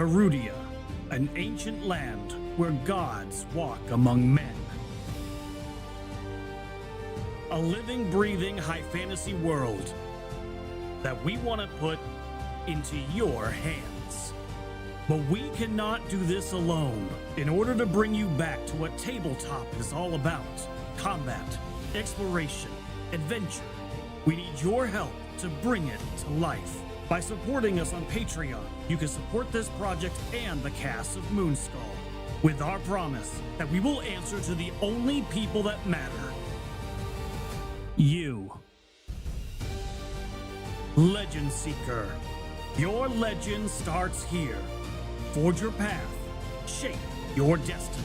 Erudia, an ancient land where gods walk among men. A living, breathing, high fantasy world that we want to put into your hands. But we cannot do this alone. In order to bring you back to what tabletop is all about, combat, exploration, adventure, we need your help to bring it to life. By supporting us on Patreon, you can support this project and the cast of Moonskull, with our promise that we will answer to the only people that matter. You. Legend Seeker. Your legend starts here. Forge your path. Shape your destiny.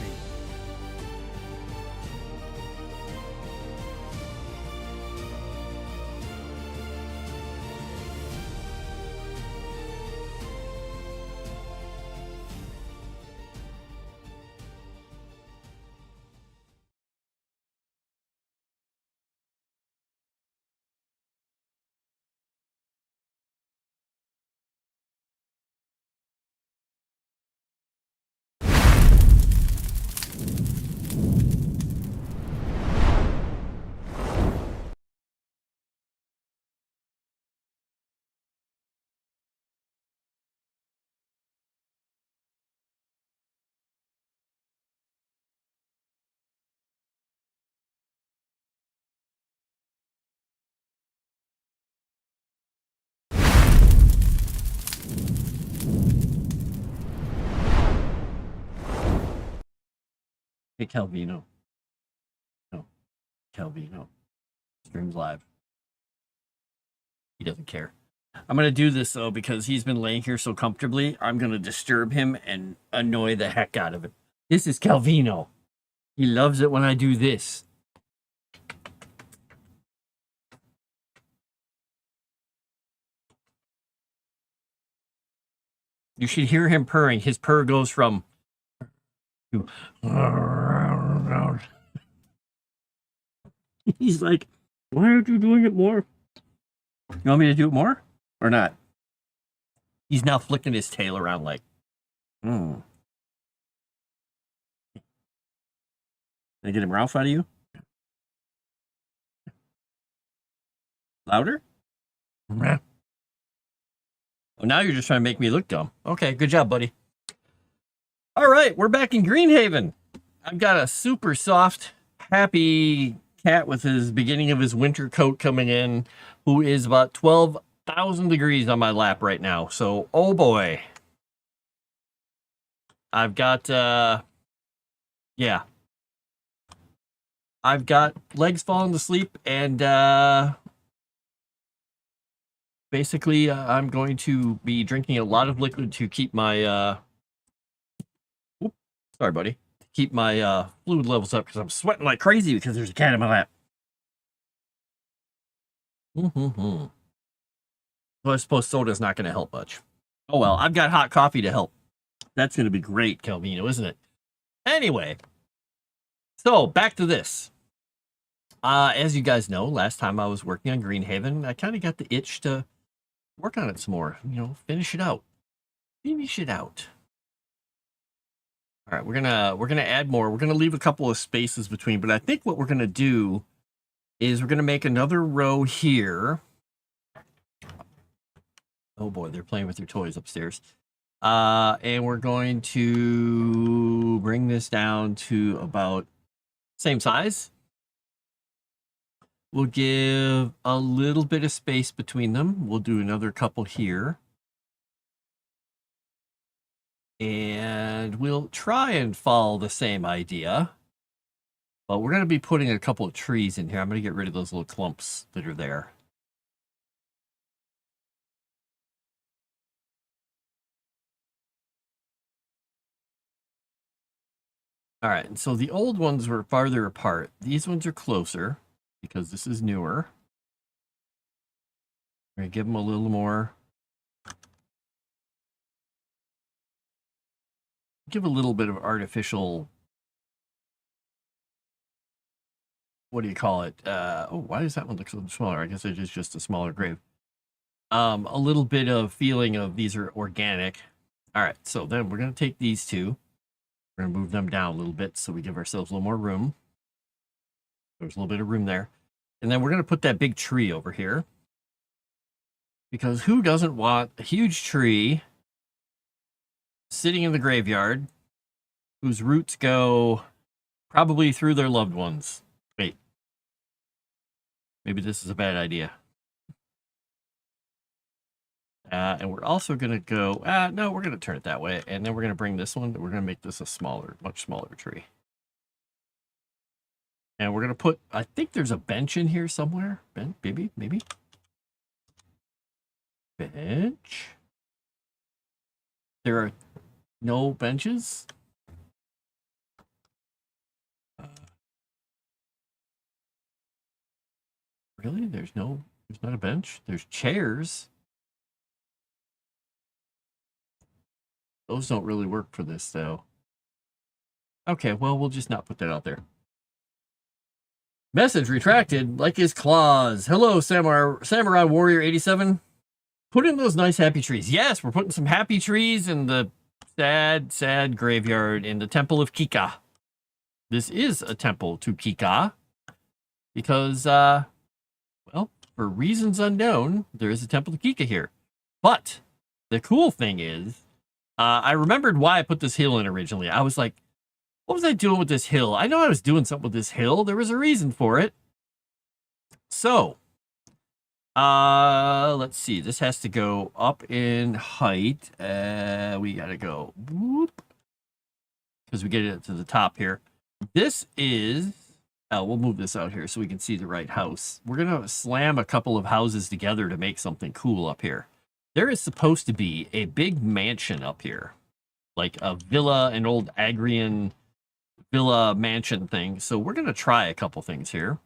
Hey, Calvino. No, Calvino. Streams live. He doesn't care. I'm going to do this, though, because he's been laying here so comfortably. I'm going to disturb him and annoy the heck out of him. This is Calvino. He loves it when I do this. You should hear him purring. His purr goes from... He's like, why aren't you doing it more? You want me to do it more or not? He's now flicking his tail around like, Can I get him Ralph out of you? Louder? Oh, now you're just trying to make me look dumb. Okay, good job, buddy. All right, we're back in Greenhaven. I've got a super soft, happy cat with his beginning of his winter coat coming in, who is about 12,000 degrees on my lap right now. So, oh boy. I've got, yeah. I've got legs falling asleep, and basically I'm going to be drinking a lot of liquid to keep my, sorry, buddy. Keep my fluid levels up because I'm sweating like crazy because there's a cat in my lap. Well, I suppose soda's not going to help much. Oh, well, I've got hot coffee to help. That's going to be great, Calvino, isn't it? Anyway, so back to this. As you guys know, last time I was working on Greenhaven, I kind of got the itch to work on it some more. You know, finish it out. Finish it out. All right, we're gonna add more. We're gonna leave a couple of spaces between, but I think what we're gonna do is we're gonna make another row here. Oh boy, they're playing with their toys upstairs. And we're going to bring this down to about same size. We'll give a little bit of space between them. We'll do another couple here. And we'll try and follow the same idea. But we're going to be putting a couple of trees in here. I'm going to get rid of those little clumps that are there. All right, and so the old ones were farther apart. These ones are closer because this is newer. We're going to give them a little more. Give a little bit of artificial, what do you call it? Oh, why does that one look so smaller? I guess it is just a smaller grave. A little bit of feeling of these are organic. All right, so then we're going to take these two. We're going to move them down a little bit so we give ourselves a little more room. There's a little bit of room there. And then we're going to put that big tree over here. Because who doesn't want a huge tree sitting in the graveyard whose roots go probably through their loved ones? Wait. Maybe this is a bad idea. And we're also going to go, no, we're going to turn it that way. And then we're going to bring this one, we're going to make this a smaller, much smaller tree. And we're going to put, I think there's a bench in here somewhere. Maybe. Bench. There are no benches. Really? There's not a bench. There's chairs. Those don't really work for this, though. Okay, well, we'll just not put that out there. Message retracted, like his claws. Hello, Samurai Warrior 87. Put in those nice happy trees. Yes, we're putting some happy trees in the sad, sad graveyard in the Temple of Kika. This is a temple to Kika because, well, for reasons unknown, there is a temple to Kika here. But the cool thing is, I remembered why I put this hill in originally. I was like, what was I doing with this hill? I know I was doing something with this hill. There was a reason for it. So, let's see. This has to go up in height. We got to go whoop because we get it to the top here. This is, we'll move this out here so we can see the right house. We're going to slam a couple of houses together to make something cool up here. There is supposed to be a big mansion up here, like a villa, an old Agrian villa mansion thing. So we're going to try a couple things here.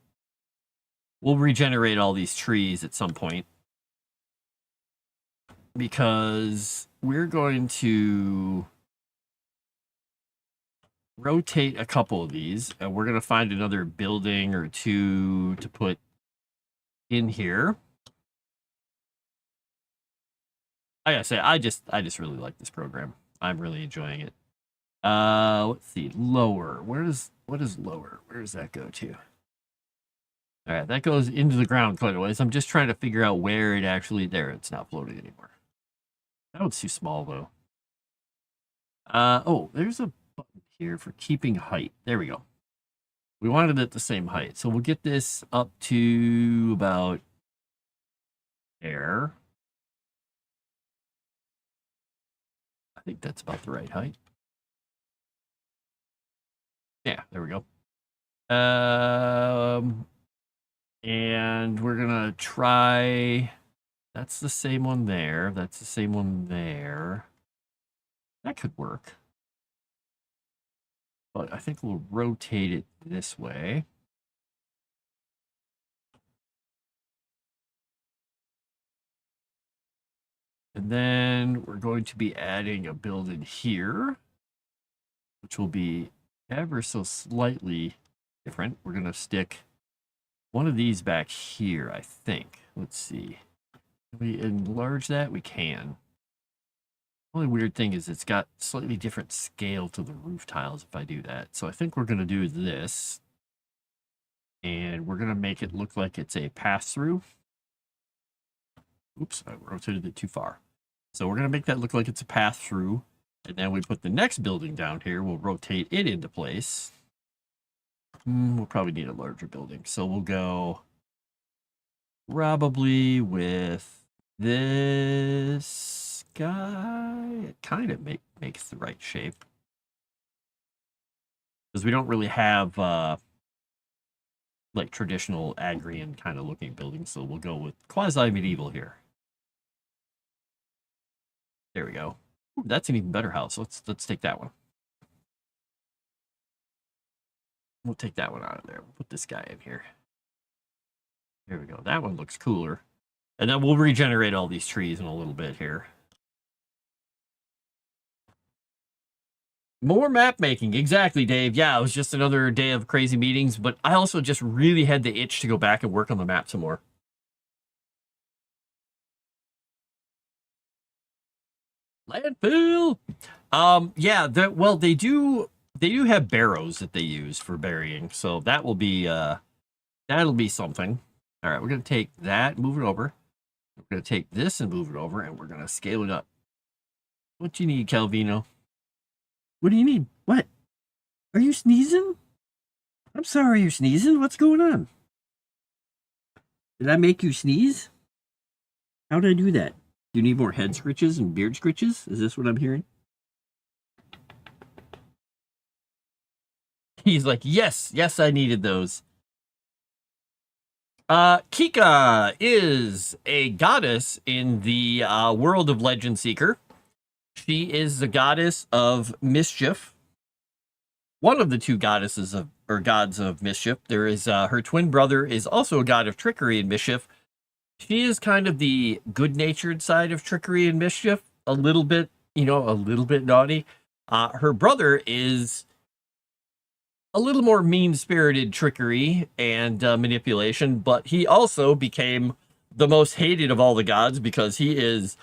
We'll regenerate all these trees at some point because we're going to rotate a couple of these and we're going to find another building or two to put in here. I gotta say, I just really like this program. I'm really enjoying it. Let's see, lower. What is lower? Where does that go to? All right, that goes into the ground quite a ways. I'm just trying to figure out where it actually, there, it's not floating anymore. That one's too small though. Oh, there's a button here for keeping height. There we go. We wanted it the same height. So we'll get this up to about there. I think that's about the right height. Yeah, there we go. And we're gonna try, that's the same one there. That's the same one there. That could work. But I think we'll rotate it this way. And then we're going to be adding a building here, which will be ever so slightly different. We're going to stick one of these back here, I think. Let's see. Can we enlarge that? We can. The only weird thing is it's got slightly different scale to the roof tiles if I do that. So I think we're going to do this. And we're going to make it look like it's a pass-through. Oops, I rotated it too far. So we're going to make that look like it's a pass-through. And then we put the next building down here. We'll rotate it into place. We'll probably need a larger building. So we'll go probably with this guy. It kind of makes the right shape. Because we don't really have like traditional Agrian kind of looking buildings. So we'll go with quasi-medieval here. There we go. Ooh, that's an even better house. Let's take that one. We'll take that one out of there. We'll put this guy in here. There we go. That one looks cooler. And then we'll regenerate all these trees in a little bit here. More map making. Exactly, Dave. Yeah, it was just another day of crazy meetings, but I also just really had the itch to go back and work on the map some more. Landfill. Yeah, well, they do have barrows that they use for burying, so that will be that'll be something. All right, we're gonna take that, move it over. We're gonna take this and move it over, and we're gonna scale it up. What do you need, Calvino? What do you need? What? Are you sneezing? I'm sorry you're sneezing. What's going on? Did I make you sneeze? How did I do that? Do you need more head scritches and beard scritches? Is this what I'm hearing? He's like, yes, I needed those. Kika is a goddess in the world of Legend Seeker. She is the goddess of mischief. One of the two goddesses of, or gods of mischief. There is her twin brother is also a god of trickery and mischief. She is kind of the good-natured side of trickery and mischief. A little bit, a little bit naughty. Her brother is a little more mean-spirited trickery and manipulation, but he also became the most hated of all the gods because he is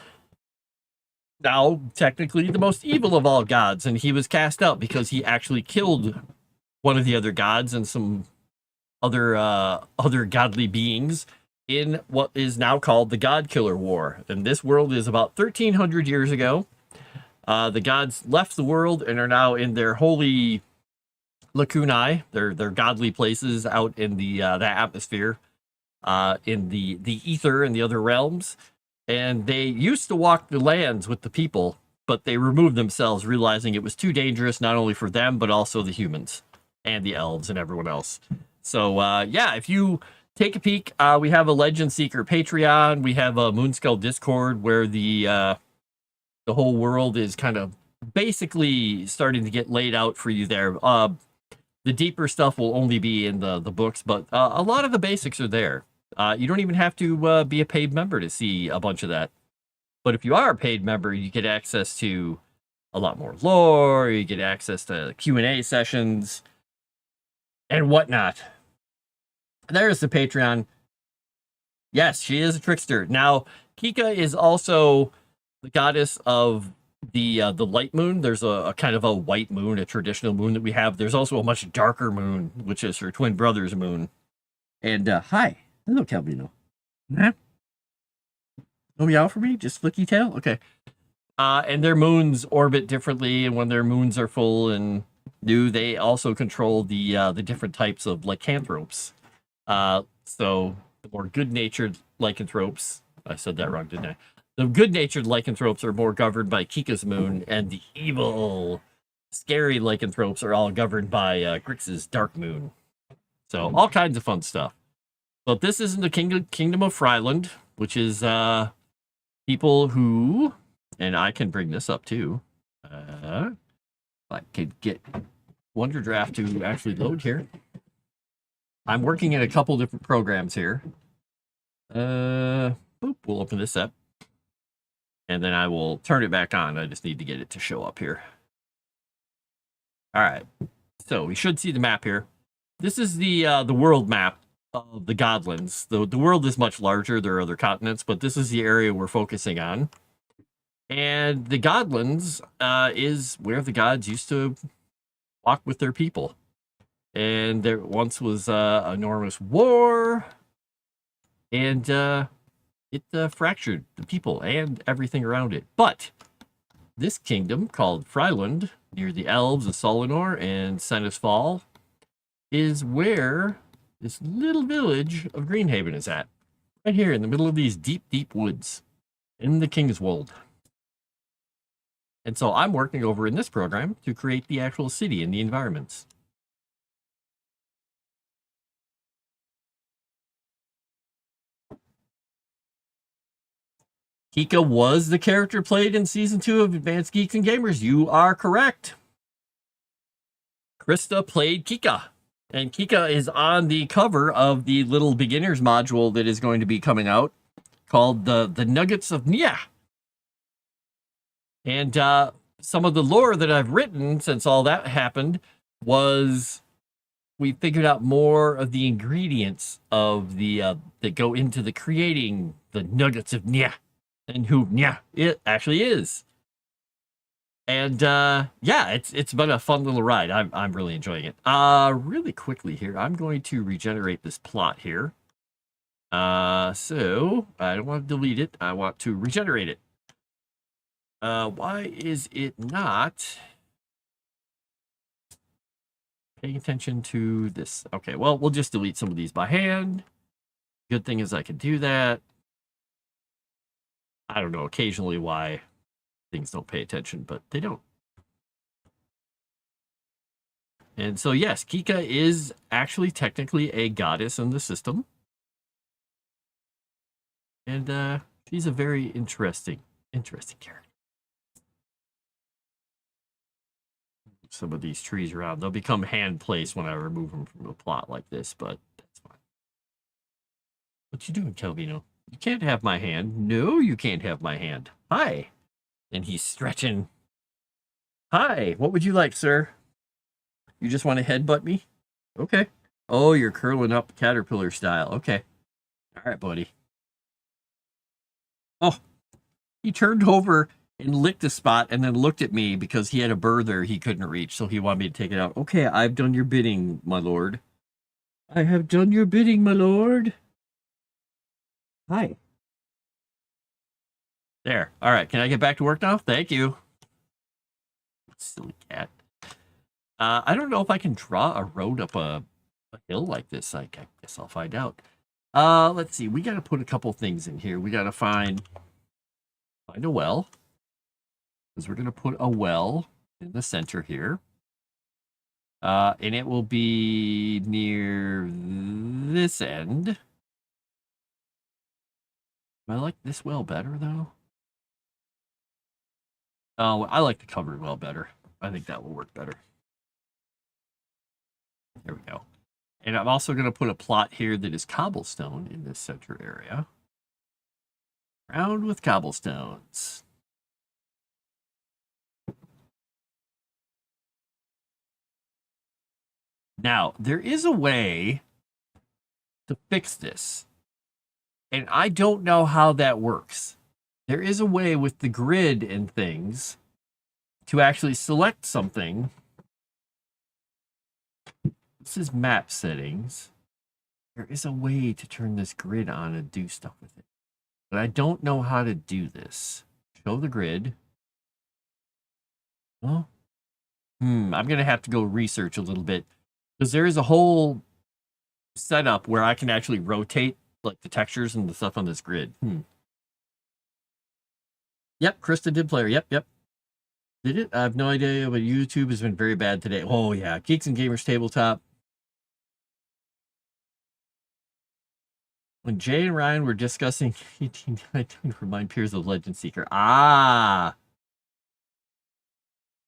now technically the most evil of all gods, and he was cast out because he actually killed one of the other gods and some other godly beings in what is now called the God Killer War. And this world is about 1,300 years ago. The gods left the world and are now in their holy lacunae, their godly places out in the atmosphere, in the ether and the other realms. And they used to walk the lands with the people, but they removed themselves, realizing it was too dangerous, not only for them, but also the humans and the elves and everyone else. So, yeah, if you take a peek, we have a Legend Seeker Patreon. We have a Moonskull Discord where the whole world is kind of basically starting to get laid out for you there. The deeper stuff will only be in the books, but a lot of the basics are there. You don't even have to be a paid member to see a bunch of that. But if you are a paid member, you get access to a lot more lore, you get access to Q&A sessions, and whatnot. There's the Patreon. Yes, she is a trickster. Now, Kika is also the goddess of the light moon. There's a kind of a white moon, a traditional moon that we have. There's also a much darker moon, which is her twin brother's moon. And hi. Hello, Calvino. Huh? Oh, meow for me? Just flicky tail? Okay. And their moons orbit differently, and when their moons are full and new, they also control the different types of lycanthropes. So the more good-natured lycanthropes, I said that wrong, didn't I? The good-natured lycanthropes are more governed by Kika's moon, and the evil, scary lycanthropes are all governed by Grix's dark moon. So all kinds of fun stuff. But this is in the kingdom of Fryland, which is people who, and I can bring this up too. I could get Wonder Draft to actually load here. I'm working in a couple different programs here. Boop, we'll open this up. And then I will turn it back on. I just need to get it to show up here. All right. So we should see the map here. This is the world map of the Godlands. The world is much larger. There are other continents, but this is the area we're focusing on. And the Godlands is where the gods used to walk with their people. And there once was an enormous war, and it fractured the people and everything around it. But this kingdom, called Fryland, near the elves of Solinor and Sennis Fall, is where this little village of Greenhaven is at. Right here in the middle of these deep, deep woods in the Kingswold. And so I'm working over in this program to create the actual city and the environments. Kika was the character played in Season 2 of Advanced Geeks and Gamers. You are correct. Krista played Kika. And Kika is on the cover of the little beginners module that is going to be coming out called the Nuggets of Nya. And some of the lore that I've written since all that happened was we figured out more of the ingredients of the that go into the creating the Nuggets of Nya. And who Nya it actually is. And yeah, it's been a fun little ride. I'm really enjoying it. Really quickly here, I'm going to regenerate this plot here. So I don't want to delete it. I want to regenerate it. Why is it not paying attention to this? Okay, well, we'll just delete some of these by hand. Good thing is I can do that. I don't know occasionally why things don't pay attention, but they don't. And so, yes, Kika is actually technically a goddess in the system. And she's a very interesting character. Some of these trees around, they'll become hand placed when I remove them from a plot like this, but that's fine. What you doing, Calvino? You can't have my hand. No, you can't have my hand. Hi. And he's stretching. Hi, what would you like, sir? You just want to headbutt me? Okay. Oh, you're curling up caterpillar style. Okay. All right, buddy. Oh, he turned over and licked a spot and then looked at me because he had a burr there he couldn't reach, so he wanted me to take it out. Okay, I've done your bidding, my lord. I have done your bidding, my lord. Hi. There. All right, can I get back to work now? Thank you. Silly cat. I don't know if I can draw a road up a hill like this. I guess I'll find out. Let's see. We got to put a couple things in here. We got to find a well. Because we're going to put a well in the center here. And it will be near this end. I like this well better, though. Oh, I like the covered well better. I think that will work better. There we go. And I'm also going to put a plot here that is cobblestone in this center area. Round with cobblestones. Now, there is a way to fix this. And I don't know how that works. There is a way with the grid and things to actually select something. This is map settings. There is a way to turn this grid on and do stuff with it. But I don't know how to do this. Show the grid. Well, I'm going to have to go research a little bit. Because there is a whole setup where I can actually rotate like the textures and the stuff on this grid. Yep, Krista did play her. Yep. Did it? I have no idea, but YouTube has been very bad today. Oh, yeah. Geeks and Gamers Tabletop. When Jay and Ryan were discussing 1819, remind peers of Legend Seeker. Ah.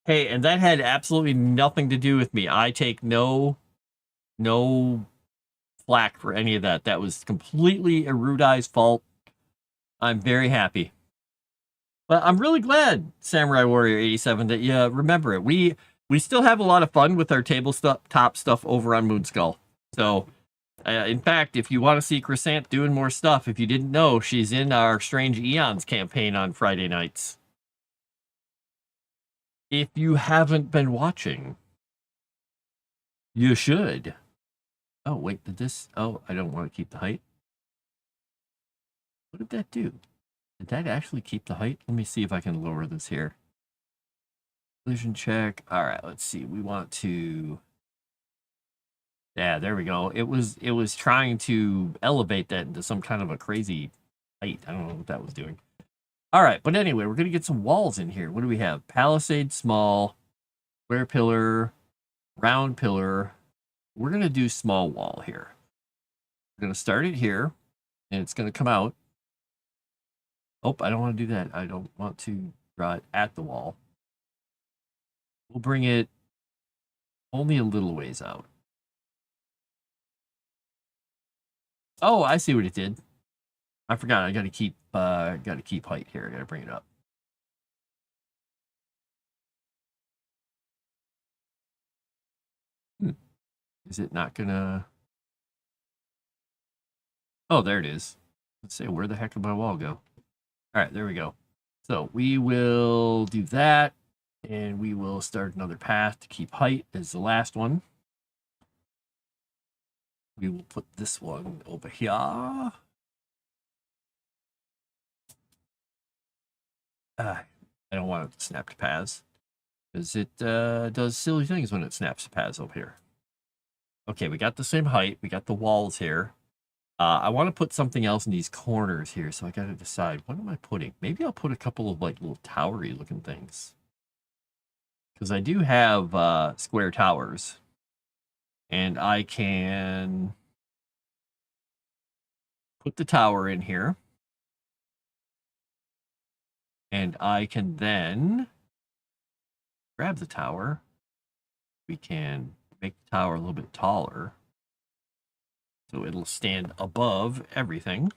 Hey, and that had absolutely nothing to do with me. I take no flack for any of that. That was completely Erudia's fault. I'm very happy. But I'm really glad, Samurai Warrior 87, that you remember it. We still have a lot of fun with our tabletop stuff over on Moonskull. So, in fact, if you want to see Crescent doing more stuff, if you didn't know, she's in our Strange Eons campaign on Friday nights. If you haven't been watching, you should. Oh, wait, did this... Oh, I don't want to keep the height. What did that do? Did that actually keep the height? Let me see if I can lower this here. Collision check. All right, let's see. We want to... Yeah, there we go. It was trying to elevate that into some kind of a crazy height. I don't know what that was doing. All right, but anyway, we're going to get some walls in here. What do we have? Palisade, small, square pillar, round pillar. We're going to do small wall here. We're going to start it here, and it's going to come out. Oh, I don't want to do that. I don't want to draw it at the wall. We'll bring it only a little ways out. Oh, I see what it did. I forgot. I got to keep height here. I got to bring it up. Is it not gonna? Oh, there it is. Let's see. Where the heck did my wall go? All right, there we go. So we will do that. And we will start another path to keep height as the last one. We will put this one over here. I don't want it to snap to paths because it does silly things when it snaps to paths over here. Okay, we got the same height. We got the walls here. I want to put something else in these corners here, so I got to decide, what am I putting? Maybe I'll put a couple of like little towery looking things. Because I do have square towers. And I can put the tower in here. And I can then grab the tower. We can make the tower a little bit taller. So it'll stand above everything.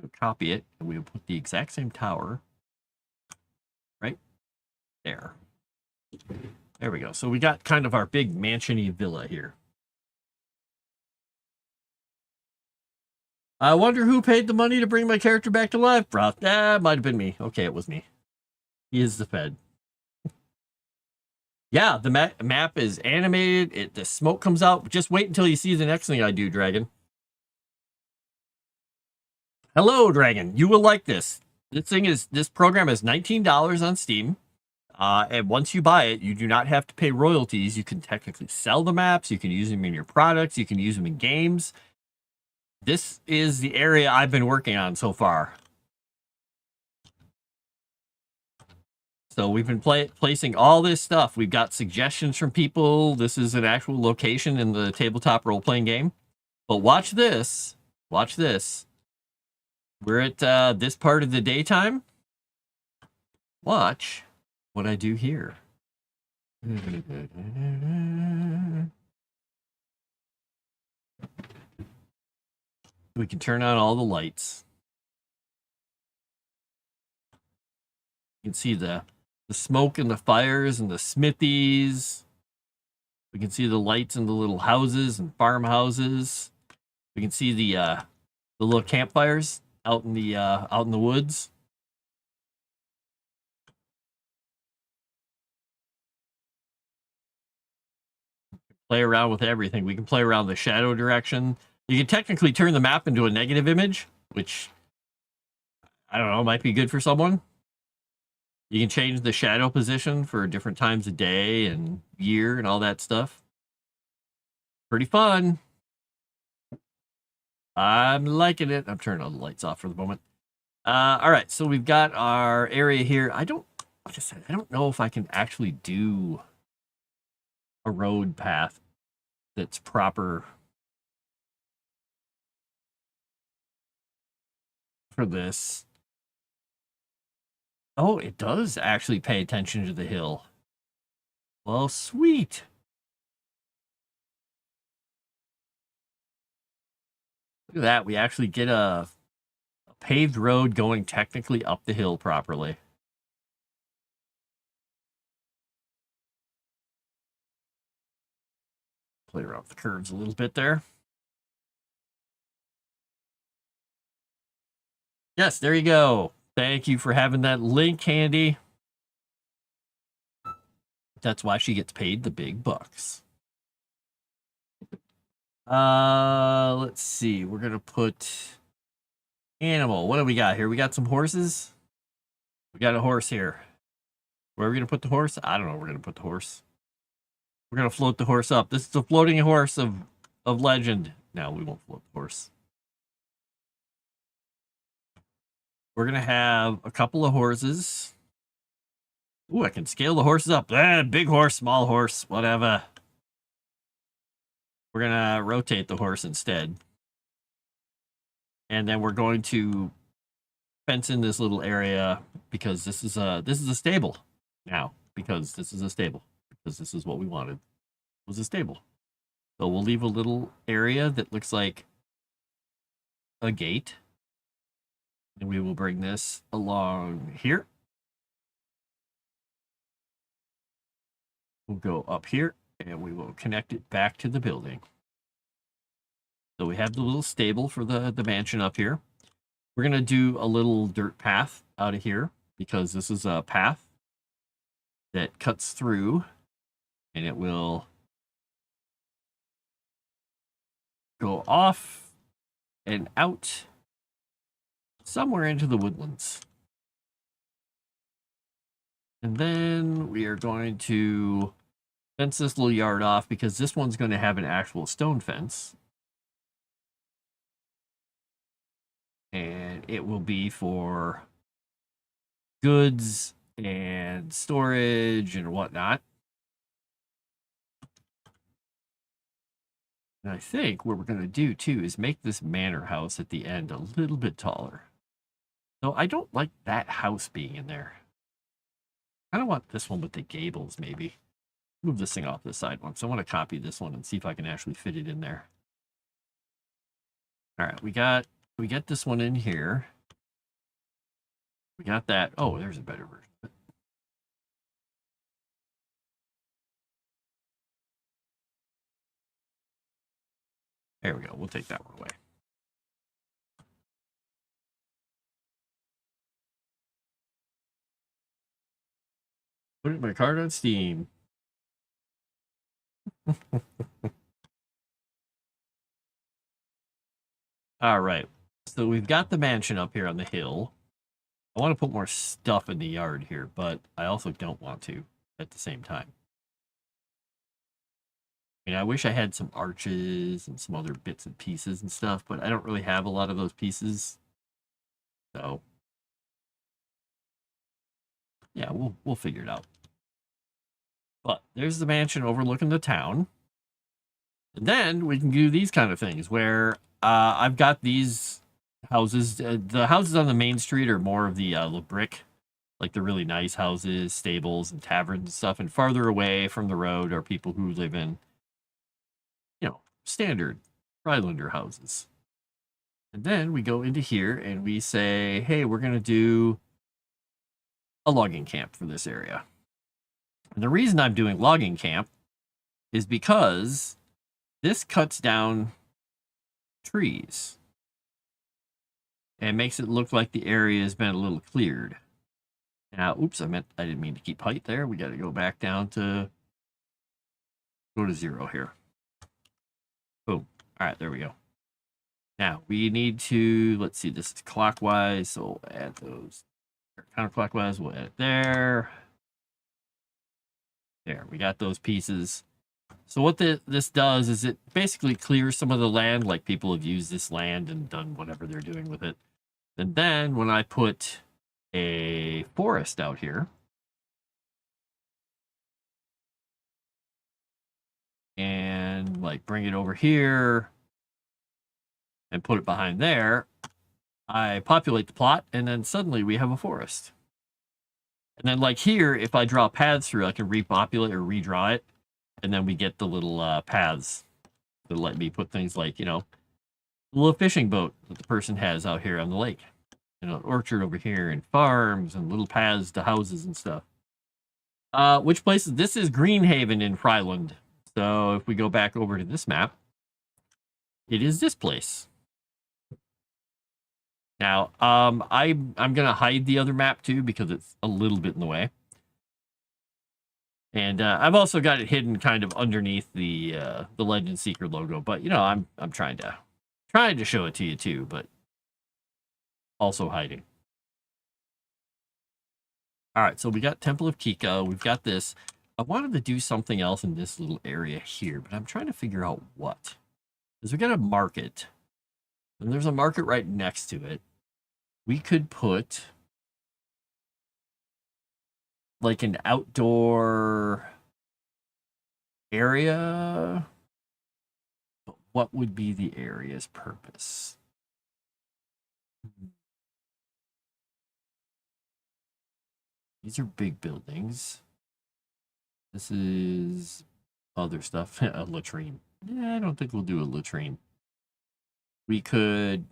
We'll copy it, and we'll put the exact same tower right there. There we go. So we got kind of our big mansion-y villa here. I wonder who paid the money to bring my character back to life. Froste. That might have been me. Okay, it was me. He is the Fed. Yeah, the map is animated. The smoke comes out. Just wait until you see the next thing I do, Dragon. Hello, Dragon. You will like this. This program is $19 on Steam. And once you buy it, you do not have to pay royalties. You can technically sell the maps. You can use them in your products. You can use them in games. This is the area I've been working on so far. So we've been placing all this stuff. We've got suggestions from people. This is an actual location in the tabletop role-playing game. But watch this. Watch this. We're at this part of the daytime. Watch what I do here. We can turn on all the lights. You can see the smoke and the fires and the smithies. We can see the lights in the little houses and farmhouses. We can see the little campfires out in the woods. Play around with everything. We can play around the shadow direction. You can technically turn the map into a negative image, which I don't know, might be good for someone. You can change the shadow position for different times of day and year and all that stuff. Pretty fun. I'm liking it. I'm turning all the lights off for the moment. All right, so we've got our area here. I don't know if I can actually do a road path that's proper for this. Oh, it does actually pay attention to the hill. Well, sweet. Look at that. We actually get a paved road going technically up the hill properly. Play around with the curves a little bit there. Yes, there you go. Thank you for having that link handy. That's why she gets paid the big bucks. Let's see. We're going to put animal. What do we got here? We got some horses. We got a horse here. Where are we going to put the horse? I don't know where we're going to put the horse. We're going to float the horse up. This is the floating horse of legend. No, we won't float the horse. We're going to have a couple of horses. Ooh, I can scale the horses up. Big horse, small horse, whatever. We're going to rotate the horse instead. And then we're going to fence in this little area because this is a stable now. Because this is a stable. Because this is what we wanted. It was a stable. So we'll leave a little area that looks like a gate. And we will bring this along here. We'll go up here and we will connect it back to the building. So we have the little stable for the mansion up here. We're going to do a little dirt path out of here because this is a path. that cuts through, and it will go off and out somewhere into the woodlands. And then we are going to fence this little yard off because this one's going to have an actual stone fence. And it will be for goods and storage and whatnot. And I think what we're going to do too is make this manor house at the end a little bit taller. So I don't like that house being in there. I don't want this one with the gables, maybe. Move this thing off the side once. I want to copy this one and see if I can actually fit it in there. All right, we get this one in here. We got that. Oh, there's a better version of it. There we go. We'll take that one away. Put it in my card on Steam. All right. So we've got the mansion up here on the hill. I want to put more stuff in the yard here, but I also don't want to at the same time. I mean, I wish I had some arches and some other bits and pieces and stuff, but I don't really have a lot of those pieces. So, yeah, we'll figure it out. But there's the mansion overlooking the town. And then we can do these kind of things where I've got these houses. The houses on the main street are more of the brick, like the really nice houses, stables, and taverns and stuff. And farther away from the road are people who live in, standard Rylander houses. And then we go into here and we say, hey, we're going to do a logging camp for this area. And the reason I'm doing logging camp is because this cuts down trees and makes it look like the area has been a little cleared. Now, oops, I didn't mean to keep height there. We got to go back down to, go to 0 here. Boom. All right, there we go. Now, we need to, let's see, this is clockwise, so we'll add those. Counterclockwise, we'll add it there. There, we got those pieces. So what this does is it basically clears some of the land, like people have used this land and done whatever they're doing with it. And then when I put a forest out here, and like bring it over here and put it behind there, I populate the plot, and then suddenly we have a forest. And then like here, if I draw paths through, I can repopulate or redraw it, and then we get the little paths that let me put things like, a little fishing boat that the person has out here on the lake, an orchard over here, and farms, and little paths to houses and stuff. Which places? This is Greenhaven in Fryland. So if we go back over to this map, it is this place. Now, I'm gonna hide the other map too because it's a little bit in the way, and I've also got it hidden kind of underneath the Legend Seeker logo. But I'm trying to show it to you too, but also hiding. All right, so we got Temple of Kika. We've got this. I wanted to do something else in this little area here, but I'm trying to figure out what. Because we got a market, and there's a market right next to it. We could put like an outdoor area. But what would be the area's purpose? These are big buildings. This is other stuff. A latrine. Yeah, I don't think we'll do a latrine. We could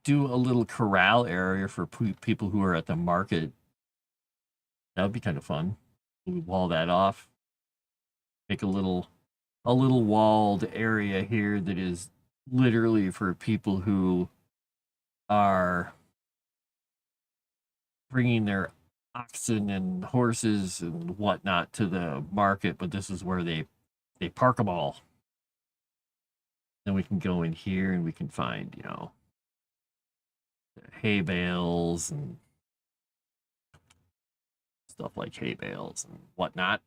do a little corral area for people who are at the market. That would be kind of fun. We wall that off. Make a little walled area here that is literally for people who are bringing their oxen and horses and whatnot to the market, but this is where they park them all. Then we can go in here and we can find, you know, hay bales and stuff like hay bales and whatnot.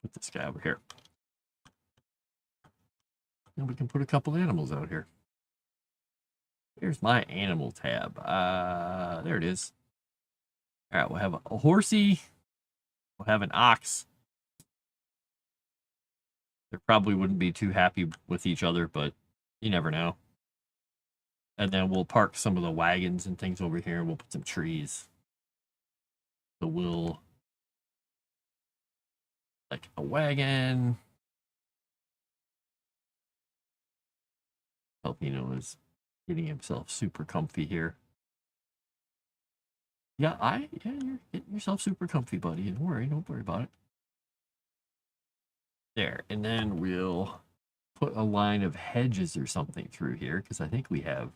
Put this guy over here. And we can put a couple animals out here. Here's my animal tab. There it is. All right, we'll have a horsey. We'll have an ox. They probably wouldn't be too happy with each other, but you never know. And then we'll park some of the wagons and things over here. We'll put some trees. So we'll like a wagon. Pelpino is getting himself super comfy here. Yeah, you're getting yourself super comfy, buddy. Don't worry about it. There, and then we'll put a line of hedges or something through here, because I think we have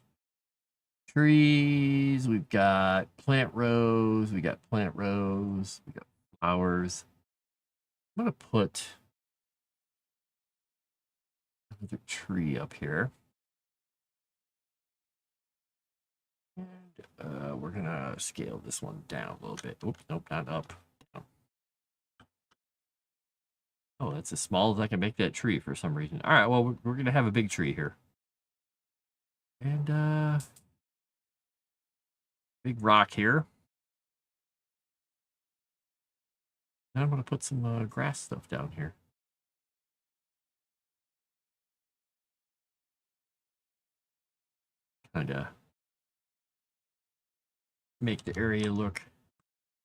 trees, we've got plant rows, we got flowers. I'm gonna put another tree up here. And we're gonna scale this one down a little bit. Oops, nope, not up. Down. Oh, that's as small as I can make that tree for some reason. All right, well, we're gonna have a big tree here. And big rock here. And I'm gonna put some grass stuff down here. Kinda make the area look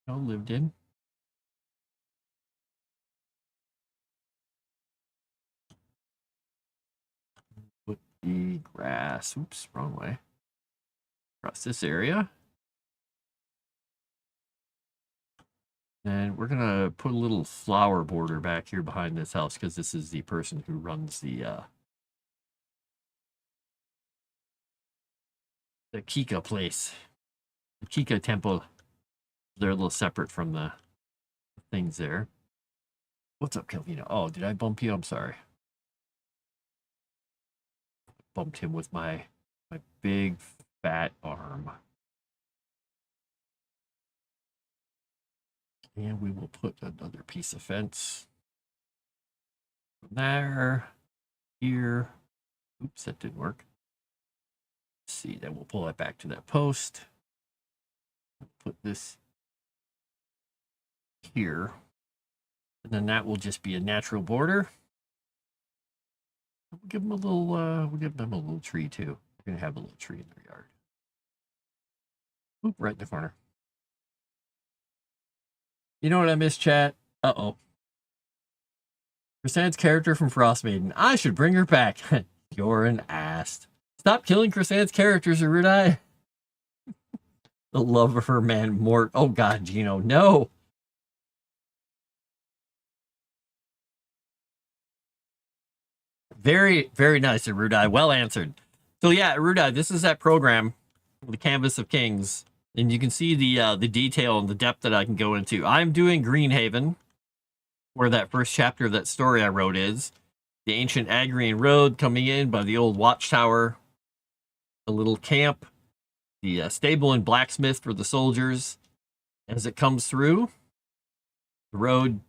well lived in. Put the grass, oops, wrong way, across this area. And we're gonna put a little flower border back here behind this house, because this is the person who runs the Kika place. The Kika temple. They're a little separate from the things there. What's up, Calvino? Oh, did I bump you? I'm sorry. Bumped him with my big fat arm. And we will put another piece of fence from there, here. Oops, that didn't work. Let's see, then we'll pull it back to that post. Put this here. And then that will just be a natural border. We'll give them a little, we'll give them a little tree too. We're gonna have a little tree in their yard. Oop, right in the corner. You know what I missed, chat? Uh-oh. Chrysan's character from Frost Maiden. I should bring her back. You're an ass. Stop killing Chrysan's characters, Erudia. The love of her man, Mort. Oh, God, Gino, no. Very, very nice, Erudia. Well answered. So, yeah, Erudia, this is that program, the Canvas of Kings. And you can see the detail and the depth that I can go into. I'm doing Greenhaven, where that first chapter of that story I wrote is. The ancient Agrian road coming in by the old watchtower. A little camp. The stable and blacksmith for the soldiers. As it comes through, the road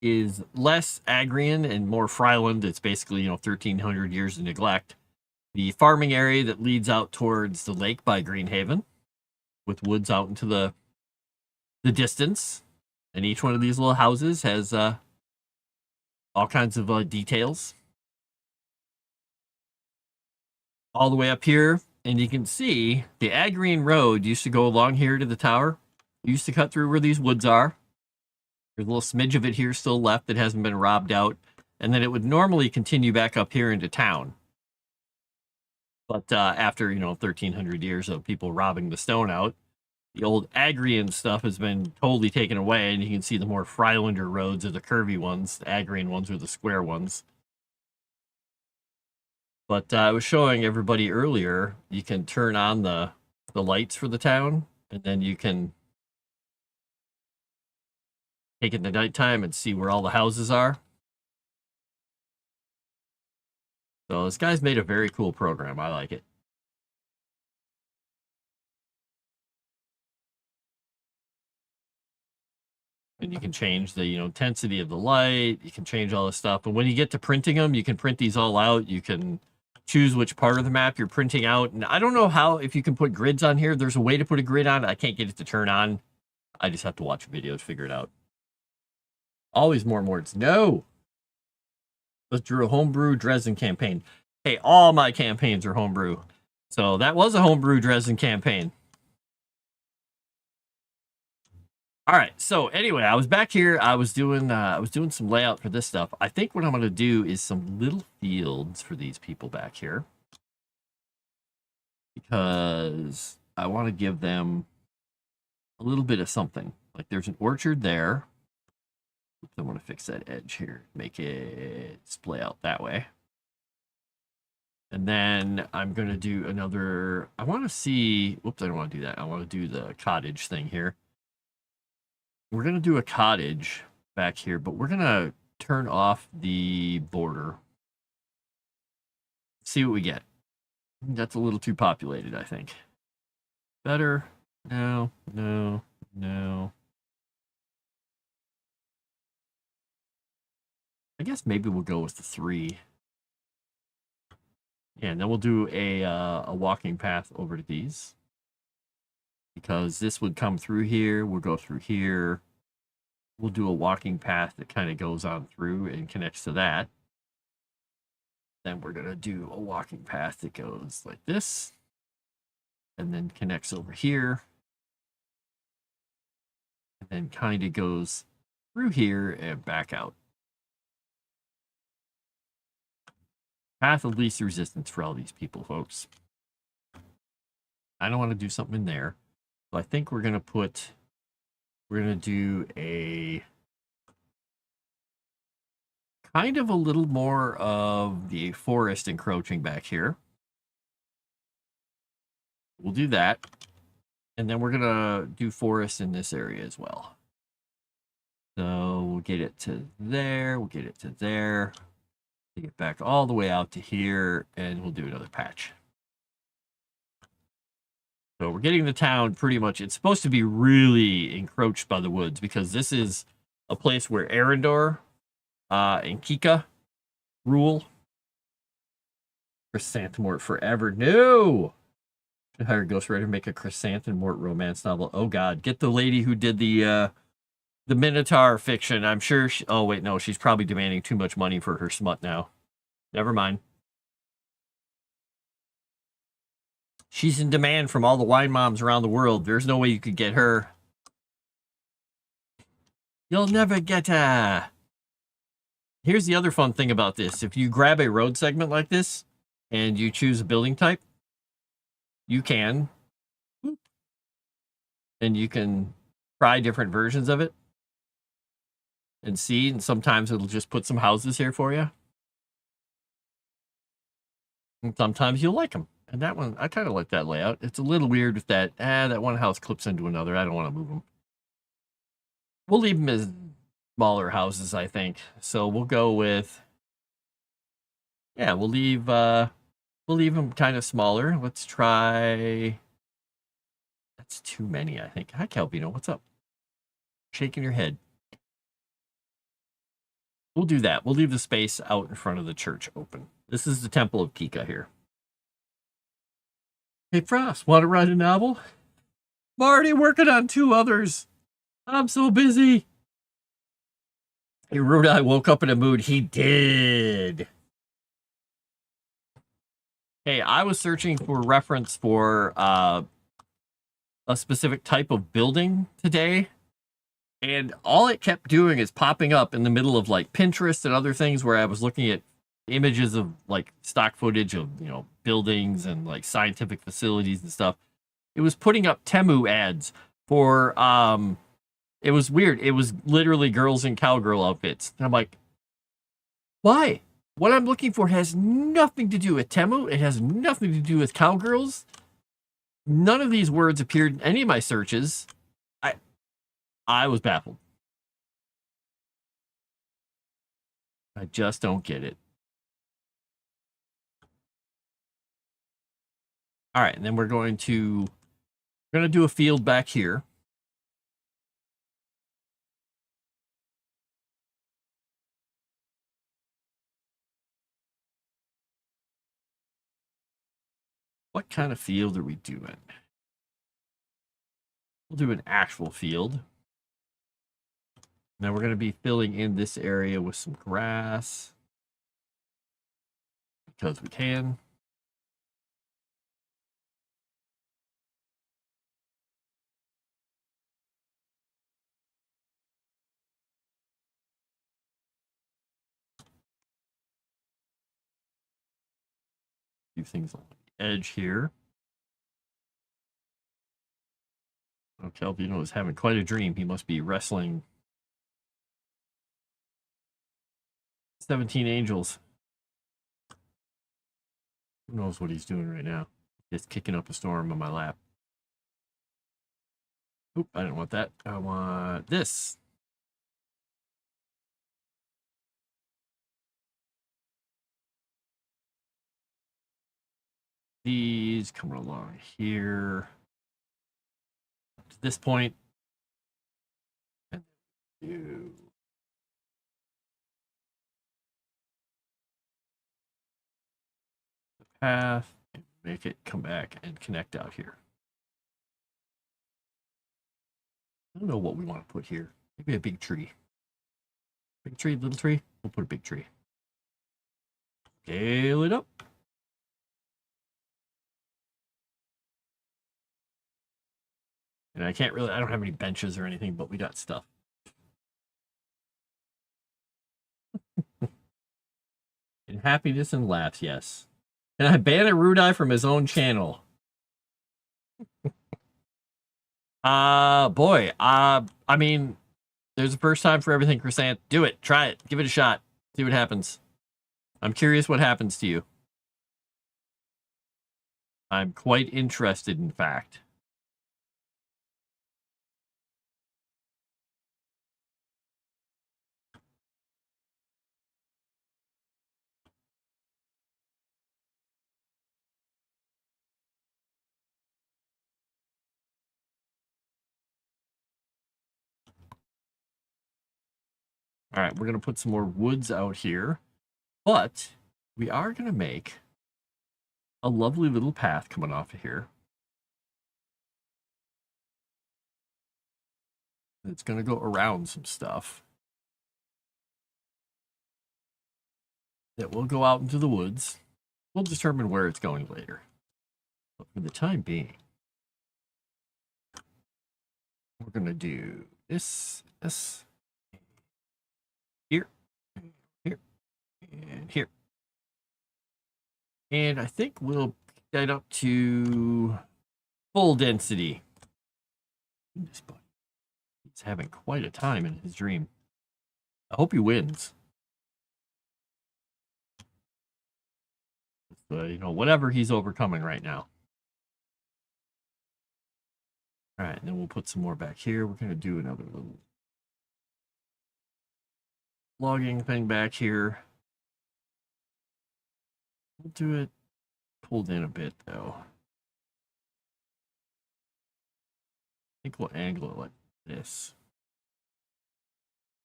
is less Agrian and more Fryland. It's basically, 1,300 years of neglect. The farming area that leads out towards the lake by Greenhaven, with woods out into the distance. And each one of these little houses has all kinds of details. All the way up here, and you can see the Agrian road used to go along here to the tower. It used to cut through where these woods are. There's a little smidge of it here still left that hasn't been robbed out. And then it would normally continue back up here into town. But after, 1,300 years of people robbing the stone out, The old Agrian stuff has been totally taken away, and you can see the more Freilander roads are the curvy ones. The Agrian ones are the square ones. But I was showing everybody earlier, you can turn on the lights for the town, and then you can take it in the nighttime and see where all the houses are. So this guy's made a very cool program. I like it. And you can change the intensity of the light. You can change all this stuff. And when you get to printing them, you can print these all out. You can choose which part of the map you're printing out. And I don't know if you can put grids on here. There's a way to put a grid on. I can't get it to turn on. I just have to watch videos to figure it out. Always more words. No. Let's do a homebrew Dresden campaign. Hey, all my campaigns are homebrew. So that was a homebrew Dresden campaign. All right. So anyway, I was back here. I was doing some layout for this stuff. I think what I'm going to do is some little fields for these people back here, because I want to give them a little bit of something. Like there's an orchard there. Oops, I want to fix that edge here. Make it splay out that way. And then I'm going to do another. I want to see. Oops, I don't want to do that. I want to do the cottage thing here. We're going to do a cottage back here, but we're going to turn off the border. See what we get. That's a little too populated, I think. Better? No, no, no. I guess maybe we'll go with the 3. Yeah, and then we'll do a walking path over to these. Because this would come through here, we'll go through here. We'll do a walking path that kind of goes on through and connects to that. Then we're going to do a walking path that goes like this. And then connects over here. And then kind of goes through here and back out. Path of least resistance for all these people, folks. I don't want to do something in there. So I think we're going to do a kind of a little more of the forest encroaching back here. We'll do that. And then we're going to do forest in this area as well. So we'll get it to there. We'll get it to there. Take it back all the way out to here. And we'll do another patch. So we're getting the town pretty much. It's supposed to be really encroached by the woods, because this is a place where Arendor and Kika rule. Chrysanthemort forever. No! Should hire a ghostwriter to make a Chrysanthemort romance novel. Oh God, get the lady who did the Minotaur fiction. I'm sure oh wait, no, she's probably demanding too much money for her smut now. Never mind. She's in demand from all the wine moms around the world. There's no way you could get her. You'll never get her. Here's the other fun thing about this. If you grab a road segment like this and you choose a building type, you can. And you can try different versions of it and see. And sometimes it'll just put some houses here for you. And sometimes you'll like them. And that one, I kind of like that layout. It's a little weird with that. That one house clips into another. I don't want to move them. We'll leave them as smaller houses, I think. So we'll go with, yeah, we'll leave them kind of smaller. Let's try. That's too many, I think. Hi, Calvino. What's up? Shaking your head. We'll do that. We'll leave the space out in front of the church open. This is the Temple of Kika here. Hey, Frost, want to write a novel? I'm already working on 2 others. I'm so busy. Erudia woke up in a mood. He did. Hey, I was searching for reference for a specific type of building today. And all it kept doing is popping up in the middle of like Pinterest and other things where I was looking at images of like stock footage of, buildings and like scientific facilities and stuff. It was putting up Temu ads for it was weird. It was literally girls in cowgirl outfits. And I'm like, why? What I'm looking for has nothing to do with Temu. It has nothing to do with cowgirls. None of these words appeared in any of my searches. I was baffled. I just don't get it. All right, and then we're going to do a field back here. What kind of field are we doing? We'll do an actual field. Now we're going to be filling in this area with some grass because we can. Do things on the edge here. Oh, Calvino is having quite a dream. He must be wrestling 17 angels. Who knows what he's doing right now? Just kicking up a storm on my lap. Oop, I didn't want that. I want this. These coming along here. Up to this point. And do the path and make it come back and connect out here. I don't know what we want to put here. Maybe a big tree. Big tree, little tree. We'll put a big tree. Scale it up. And I don't have any benches or anything, but we got stuff. And happiness and laughs, yes. And I ban Erudia from his own channel. Boy, I mean, there's a first time for everything, Crescent. Do it. Try it. Give it a shot. See what happens. I'm curious what happens to you. I'm quite interested, in fact. All right, we're going to put some more woods out here, but we are going to make a lovely little path coming off of here. It's going to go around some stuff that will go out into the woods. We'll determine where it's going later. But for the time being, we're going to do this, here, here, and here. And I think we'll pick that up to full density. This buddy, he's having quite a time in his dream. I hope he wins. You know, whatever he's overcoming right now. All right, and then we'll put some more back here. We're going to do another little logging thing back here. We'll do it pulled in a bit, though. I think we'll angle it like this.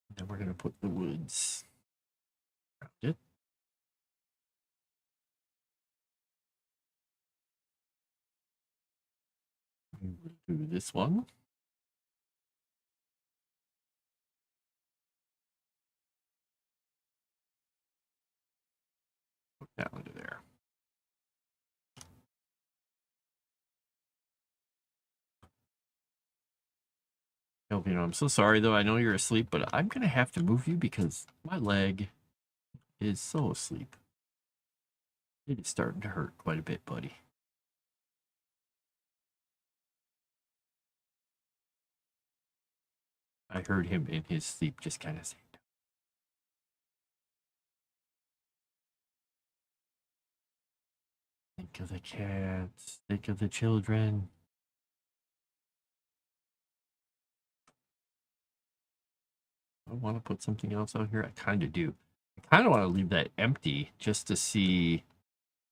And then we're going to put the woods around it. We'll do this one. Put that one to there. You know, I'm so sorry, though. I know you're asleep, but I'm going to have to move you because my leg is so asleep. It is starting to hurt quite a bit, buddy. I heard him in his sleep just kind of saying. Think of the cats. Think of the children. I want to put something else out here. I kind of do. I kind of want to leave that empty just to see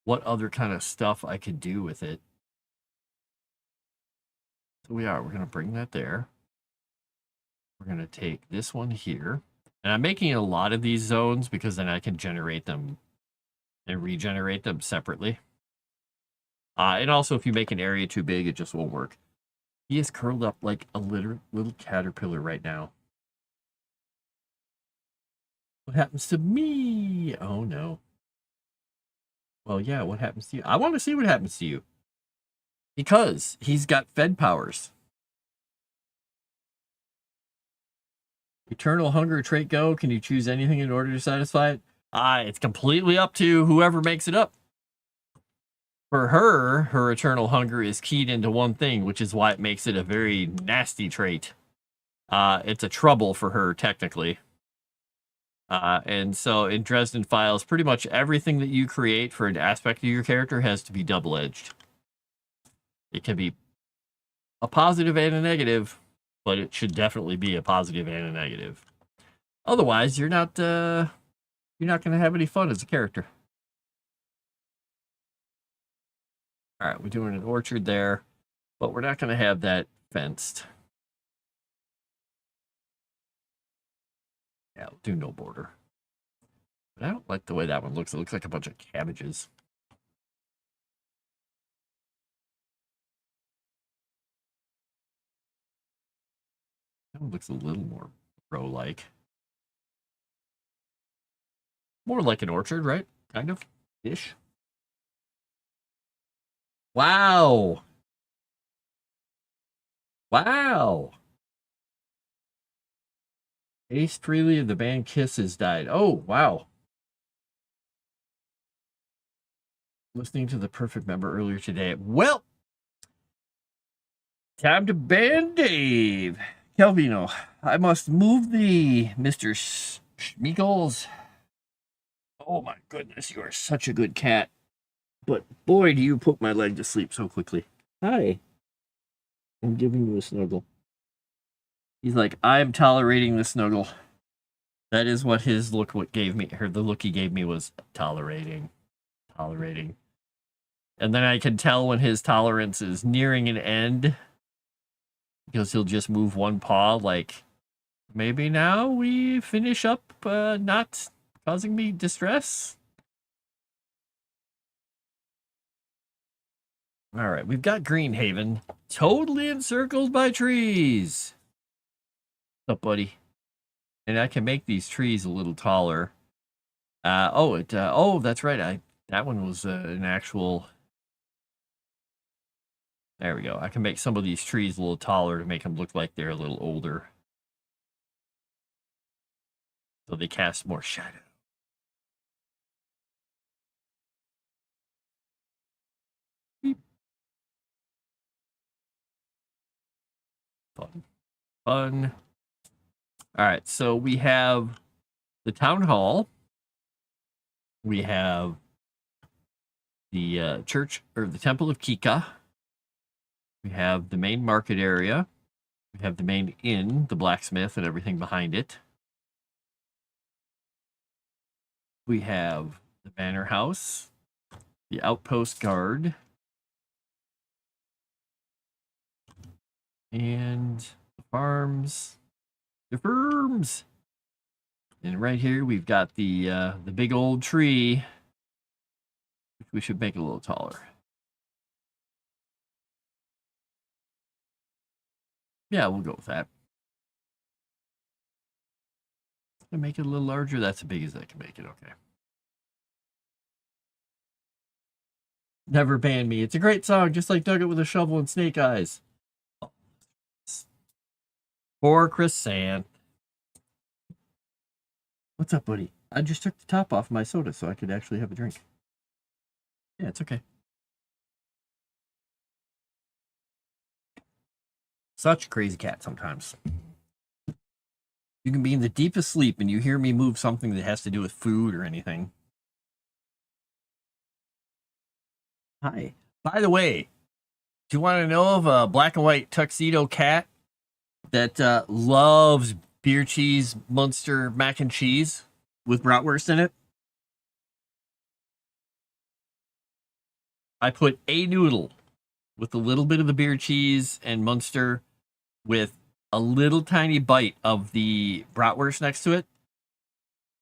what other kind of stuff I could do with it. So we're going to bring that there. We're going to take this one here. And I'm making a lot of these zones because then I can generate them and regenerate them separately. And also, if you make an area too big, it just won't work. He is curled up like a little caterpillar right now. What happens to me? Oh, no. Well, yeah, what happens to you? I want to see what happens to you. Because he's got fed powers. Eternal hunger trait go. Can you choose anything in order to satisfy it? It's completely up to whoever makes it up. For her, her eternal hunger is keyed into one thing, which is why it makes it a very nasty trait. It's a trouble for her, technically. And so in Dresden Files, pretty much everything that you create for an aspect of your character has to be double-edged. It can be a positive and a negative, but it should definitely be a positive and a negative. Otherwise, you're not going to have any fun as a character. All right, we're doing an orchard there, but we're not going to have that fenced. Yeah, we'll do no border. But I don't like the way that one looks. It looks like a bunch of cabbages. That one looks a little more pro-like. More like an orchard, right? Kind of. Ish. Wow. Wow. Ace Frehley of the band Kiss has died. Oh, wow. Listening to the Perfect Member earlier today. Well, time to ban Dave. Calvino, I must move the Mr. Schmeagles. Oh my goodness, you are such a good cat. But boy, do you put my leg to sleep so quickly. Hi. I'm giving you a snuggle. He's like, I'm tolerating the snuggle. That is what his look gave me. The look he gave me was tolerating. Tolerating. And then I can tell when his tolerance is nearing an end. Because he'll just move one paw like, maybe now we finish up not causing me distress. All right, we've got Greenhaven totally encircled by trees. What's up, buddy? And I can make these trees a little taller. Oh, that's right. That one was an actual. There we go. I can make some of these trees a little taller to make them look like they're a little older. So they cast more shadow. Beep. Fun. Fun. All right, so we have the town hall. We have the church, or the Temple of Kika. We have the main market area. We have the main inn, the blacksmith, and everything behind it. We have the manor house, the outpost guard, and the farms. The firms. And right here we've got the big old tree, which we should make a little taller. Yeah, we'll go with that. And make it a little larger. That's as big as I can make it. Okay. Never ban me. It's a great song, just like Dug It with a Shovel and Snake Eyes. For Chrysanth. What's up, buddy? I just took the top off my soda so I could actually have a drink. Yeah, it's okay. Such a crazy cat sometimes. You can be in the deepest sleep and you hear me move something that has to do with food or anything. Hi. By the way, do you want to know of a black and white tuxedo cat that loves beer cheese Munster mac and cheese with bratwurst in it? I put a noodle with a little bit of the beer cheese and Munster with a little tiny bite of the bratwurst next to it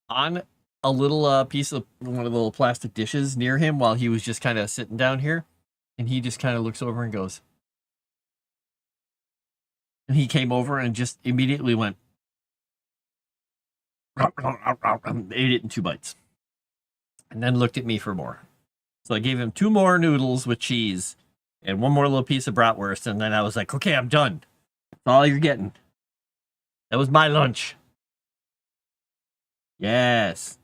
on a little piece of one of the little plastic dishes near him while he was just kind of sitting down here. And he just kind of looks over and goes. And he came over and just immediately went. Ate it in 2 bites. And then looked at me for more. So I gave him 2 more noodles with cheese and 1 more little piece of bratwurst. And then I was like, okay, I'm done. That's all you're getting. That was my lunch. Yes.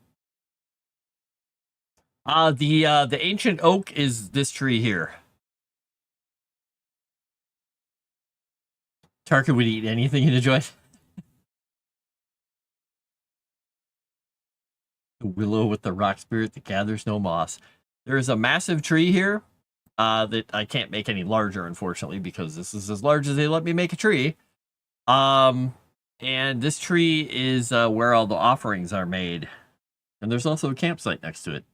The ancient oak is this tree here. Tarkin would eat anything in a joint. The willow with the rock spirit that gathers no moss. There is a massive tree here that I can't make any larger, unfortunately, because this is as large as they let me make a tree. And this tree is where all the offerings are made. And there's also a campsite next to it.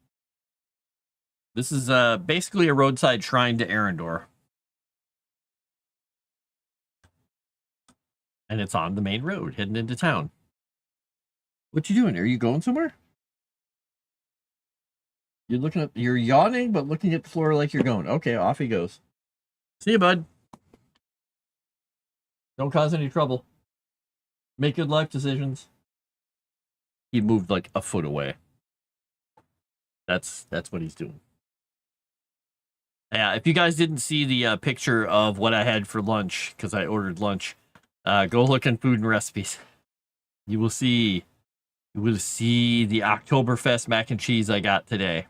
This is basically a roadside shrine to Arendor. And it's on the main road, heading into town. What you doing? Are you going somewhere? You're looking up, you're yawning, but looking at the floor like you're going. Okay, off he goes. See you, bud. Don't cause any trouble. Make good life decisions. He moved like a foot away. That's what he's doing. Yeah, if you guys didn't see the picture of what I had for lunch, because I ordered lunch, go look in food and recipes. You will see the Oktoberfest mac and cheese I got today.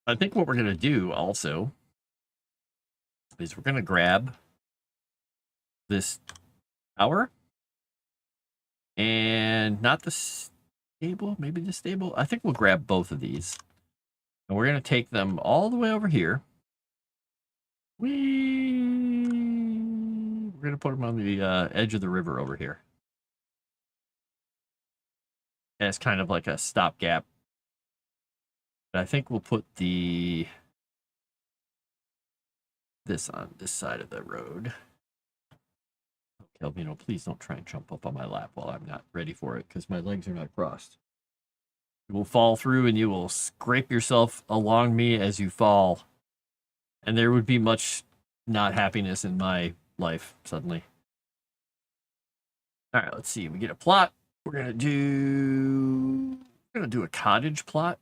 I think what we're going to do also is we're going to grab this tower and not the stable, maybe the stable. I think we'll grab both of these and we're going to take them all the way over here. We're going to put them on the edge of the river over here as kind of like a stopgap. But I think we'll put this on this side of the road. Kelvino, please don't try and jump up on my lap while I'm not ready for it, because my legs are not crossed. You will fall through and you will scrape yourself along me as you fall. And there would be much not happiness in my life suddenly. All right, let's see. We get a plot. We're gonna do a cottage plot.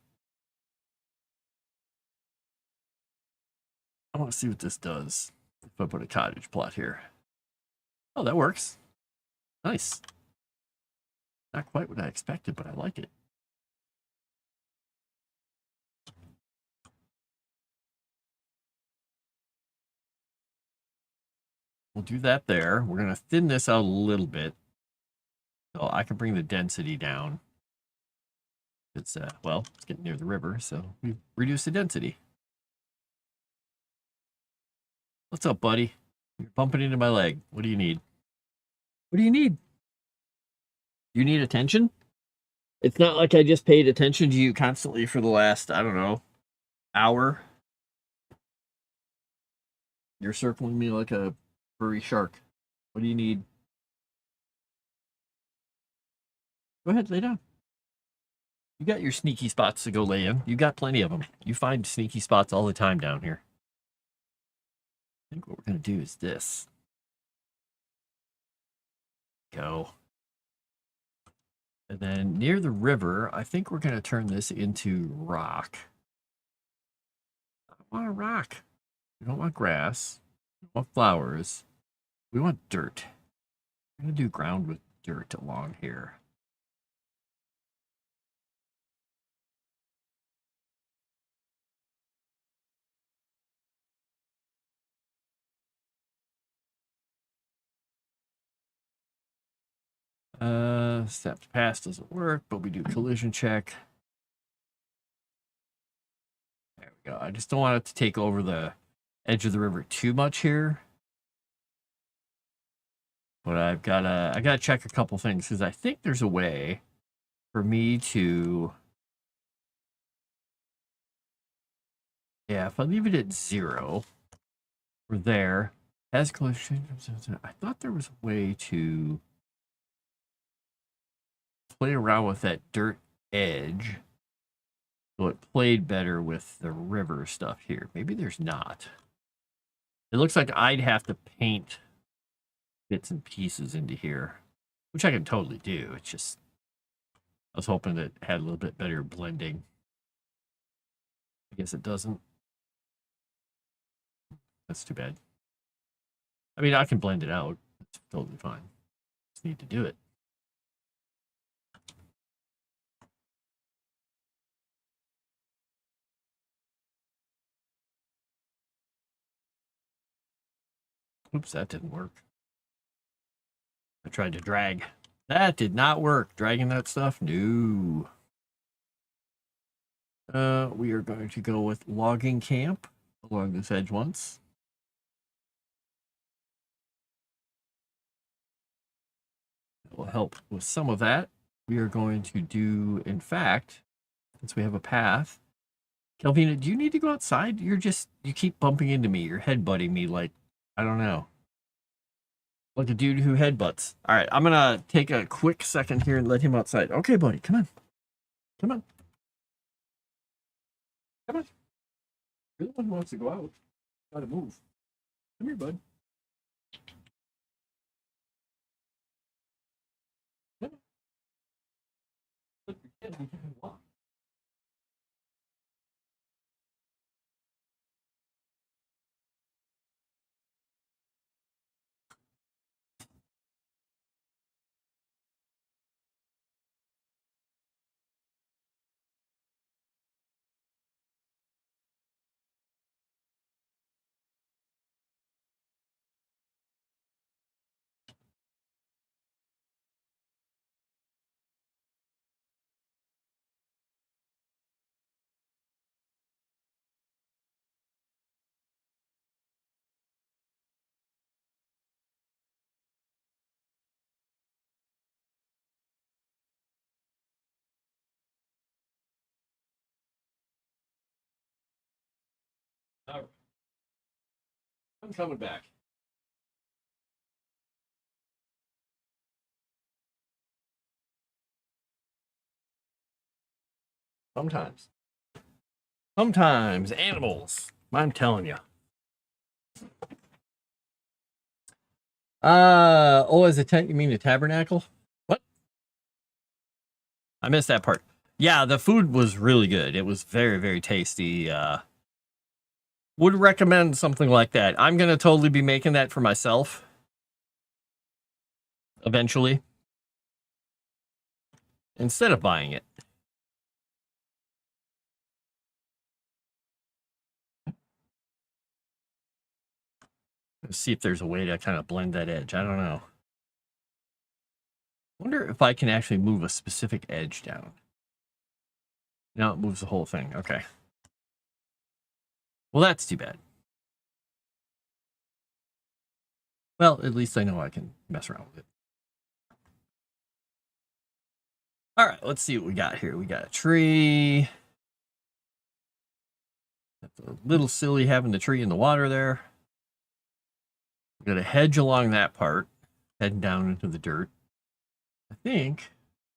I want to see what this does if I put a cottage plot here. Oh, that works. Nice. Not quite what I expected, but I like it. We'll do that there. We're going to thin this out a little bit so I can bring the density down. It's, well, it's getting near the river, so we reduce the density. What's up, buddy? You're bumping into my leg. What do you need? What do you need? You need attention? It's not like I just paid attention to you constantly for the last, I don't know, hour. You're circling me like a furry shark. What do you need? Go ahead, lay down. You got your sneaky spots to go lay in. You got plenty of them. You find sneaky spots all the time down here. I think what we're going to do is this. Go. And then near the river, I think we're going to turn this into rock. I want a rock. We don't want grass. We don't want flowers. We want dirt. I'm going to do ground with dirt along here. Step to pass doesn't work, but we do collision check. There we go. I just don't want it to take over the edge of the river too much here. But I gotta check a couple things because I think there's a way for me to, yeah, if I leave it at 0, we're there. As collision, I thought there was a way to play around with that dirt edge so it played better with the river stuff here. Maybe there's not. It looks like I'd have to paint bits and pieces into here, which I can totally do. It's just, I was hoping it had a little bit better blending. I guess it doesn't. That's too bad. I mean, I can blend it out. It's totally fine. Just need to do it. Oops, that didn't work. I tried to drag. That did not work. Dragging that stuff? No. We are going to go with logging camp along this edge once. That will help with some of that. We are going to do, in fact, since we have a path. Kelvina, do you need to go outside? You keep bumping into me. You're headbutting me like, I don't know. Like a dude who headbutts. All right, I'm going to take a quick second here and let him outside. Okay, buddy, come on. Come on. Come on. You're the one who wants to go out. Gotta move. Come here, bud. Come on. Look, you're kidding. You can walk. All right. I'm coming back. Sometimes animals. I'm telling you. Oh, as a tent, you mean a tabernacle? What? I missed that part. Yeah, the food was really good. It was very, very tasty. Would recommend something like that. I'm gonna totally be making that for myself eventually, instead of buying it. Let's see if there's a way to kind of blend that edge. I don't know. Wonder if I can actually move a specific edge down. No, it moves the whole thing. Okay. Well, that's too bad. Well, at least I know I can mess around with it. All right, let's see what we got here. We got a tree. That's a little silly having the tree in the water there. We got a hedge along that part, heading down into the dirt. I think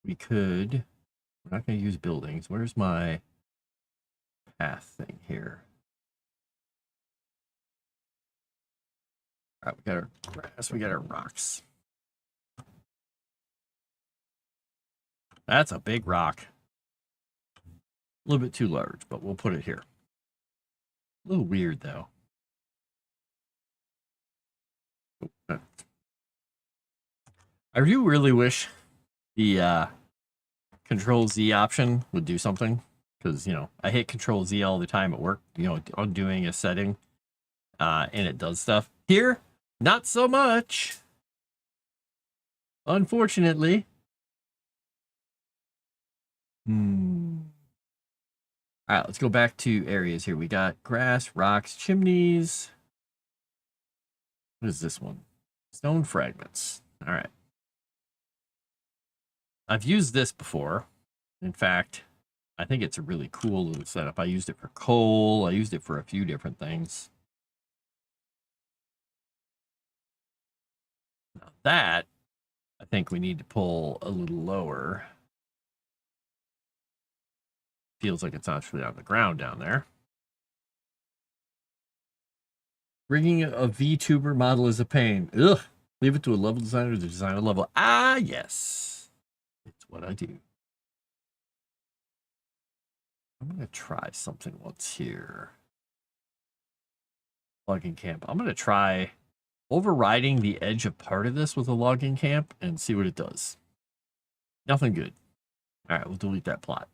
we could, we're not going to use buildings. Where's my path thing here? All right, we got our grass, we got our rocks. That's a big rock. A little bit too large, but we'll put it here. A little weird, though. I do really wish the Control Z option would do something, because, you know, I hit Control Z all the time at work, you know, on doing a setting, and it does stuff. Here, not so much. Unfortunately, All right, let's go back to areas here. We got grass, rocks, chimneys. What is this one? Stone fragments. All right. I've used this before. In fact, I think it's a really cool little setup. I used it for coal. I used it for a few different things. Now that, I think we need to pull a little lower. Feels like it's actually on the ground down there. Rigging a VTuber model is a pain. Ugh. Leave it to a level designer to design a level. Ah, yes. It's what I do. I'm going to try something once here. Logging camp. I'm going to try overriding the edge of part of this with a logging camp and see what it does. Nothing good. All right, we'll delete that plot.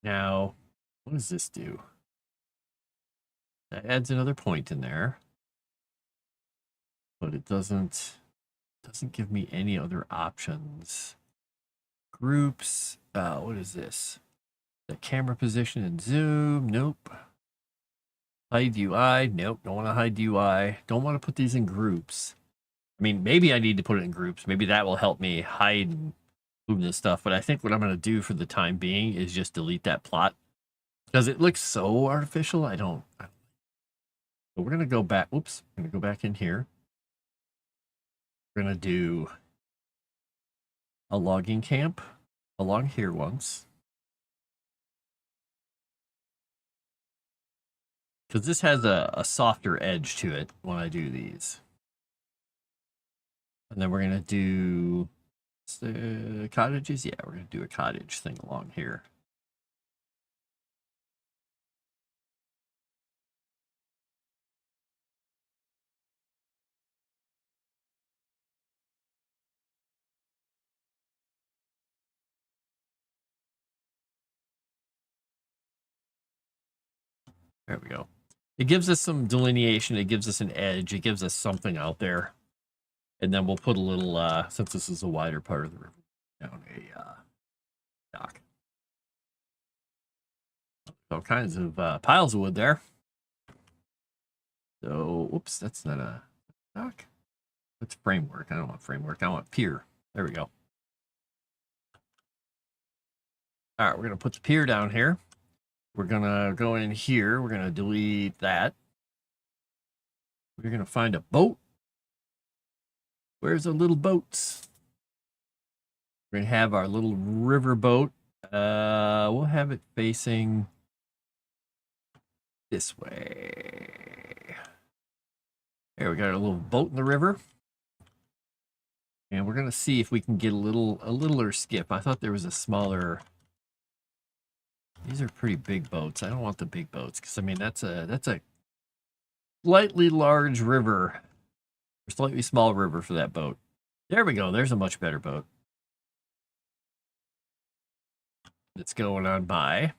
Now, what does this do? That adds another point in there. But it doesn't give me any other options. Groups. What is this? The camera position and zoom. Nope. Hide UI. Nope. Don't want to hide UI. Don't want to put these in groups. I mean, maybe I need to put it in groups. Maybe that will help me hide and move this stuff. But I think what I'm going to do for the time being is just delete that plot. Because it looks so artificial. So we're going to go back. Oops. I'm going to go back in here. We're going to do a logging camp along here once. Because this has a softer edge to it when I do these. And then we're going to do cottages. Yeah, we're going to do a cottage thing along here. There we go. It gives us some delineation. It gives us an edge. It gives us something out there. And then we'll put a little, since this is a wider part of the river, down a dock. All kinds of piles of wood there. So, whoops, that's not a dock. That's framework. I don't want framework. I want pier. There we go. All right, we're going to put the pier down here. We're going to go in here. We're going to delete that. We're going to find a boat. Where's the little boats? We're going to have our little river boat. We'll have it facing this way. There, we got a little boat in the river. And we're going to see if we can get a littler skip. I thought there was a smaller... These are pretty big boats. I don't want the big boats because I mean that's a slightly large river, or slightly small river for that boat. There we go. There's a much better boat that's going on by.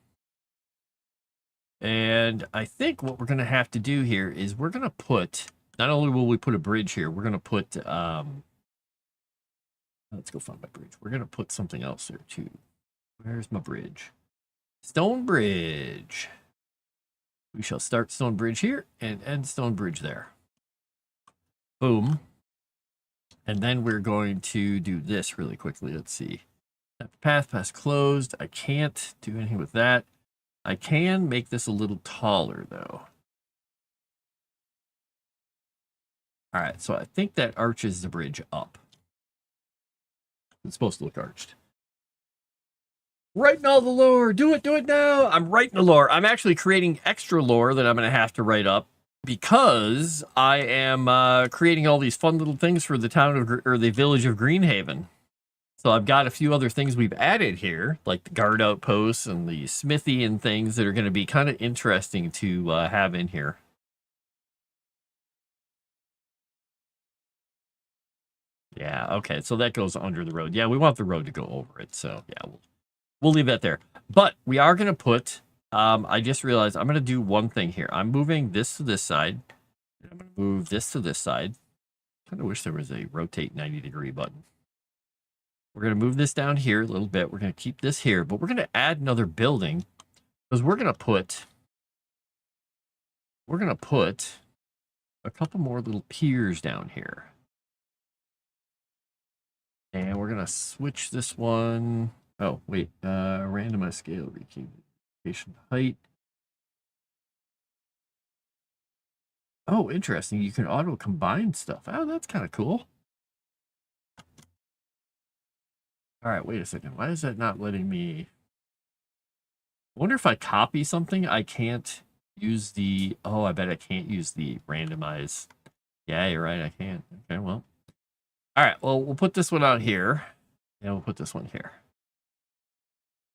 And I think what we're going to have to do here is we're going to put, not only will we put a bridge here, we're going to put let's go find my bridge. We're going to put something else there too. Where's my bridge? Stone bridge. We shall start stone bridge here and end stone bridge there. Boom. And then we're going to do this really quickly. Let's see. Path closed. I can't do anything with that. I can make this a little taller though. All right, so I think that arches the bridge up. It's supposed to look arched. Writing all the lore. Do it now. I'm writing the lore. I'm actually creating extra lore that I'm going to have to write up because I am creating all these fun little things for the town of, or the village of Greenhaven. So I've got a few other things we've added here, like the guard outposts and the smithy and things that are going to be kind of interesting to have in here. Yeah, okay, so that goes under the road. Yeah, we want the road to go over it, so yeah, we'll leave that there. But we are going to put, I just realized I'm going to do one thing here. I'm moving this to this side. And I'm going to move this to this side. Kind of wish there was a rotate 90-degree button. We're going to move this down here a little bit. We're going to keep this here, but we're going to add another building because we're going to put a couple more little piers down here. And we're going to switch this one. Oh, wait. Randomize scale, location height. Oh, interesting. You can auto combine stuff. Oh, that's kind of cool. All right, wait a second. Why is that not letting me? I wonder if I copy something, I can't use the... Oh, I bet I can't use the randomize. Yeah, you're right. I can't. Okay, well. All right, well, we'll put this one out here. And we'll put this one here.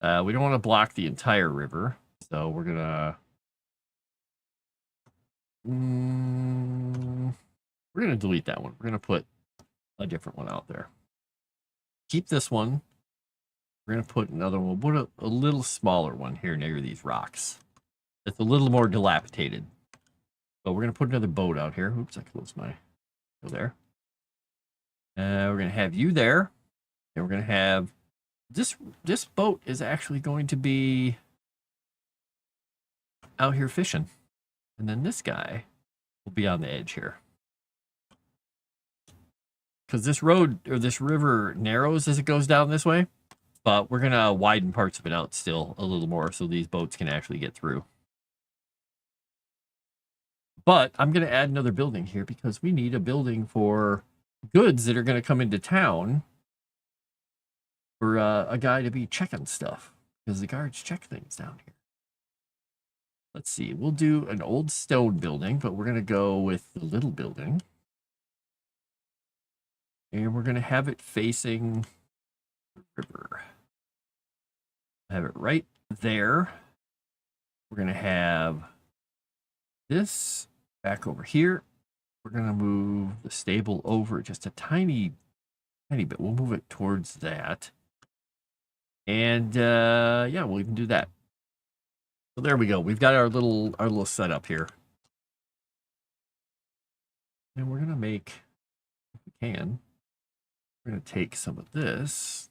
We don't want to block the entire river. So we're going to... we're going to delete that one. We're going to put a different one out there. Keep this one. We're going to put another one. We'll put a little smaller one here near these rocks. It's a little more dilapidated. So we're going to put another boat out here. Oops, I closed my... Go there. We're going to have you there. And we're going to have... This boat is actually going to be out here fishing. And then this guy will be on the edge here. Because this road, or this river, narrows as it goes down this way. But we're going to widen parts of it out still a little more so these boats can actually get through. But I'm going to add another building here because we need a building for goods that are going to come into town for a guy to be checking stuff. Because the guards check things down here. Let's see. We'll do an old stone building, but we're going to go with the little building. And we're going to have it facing the river. Have it right there. We're going to have this back over here. We're going to move the stable over just a tiny bit. We'll move it towards that. And yeah, we'll even do that. So there we go. We've got our little setup here. And we're going to make, if we can, we're going to take some of this.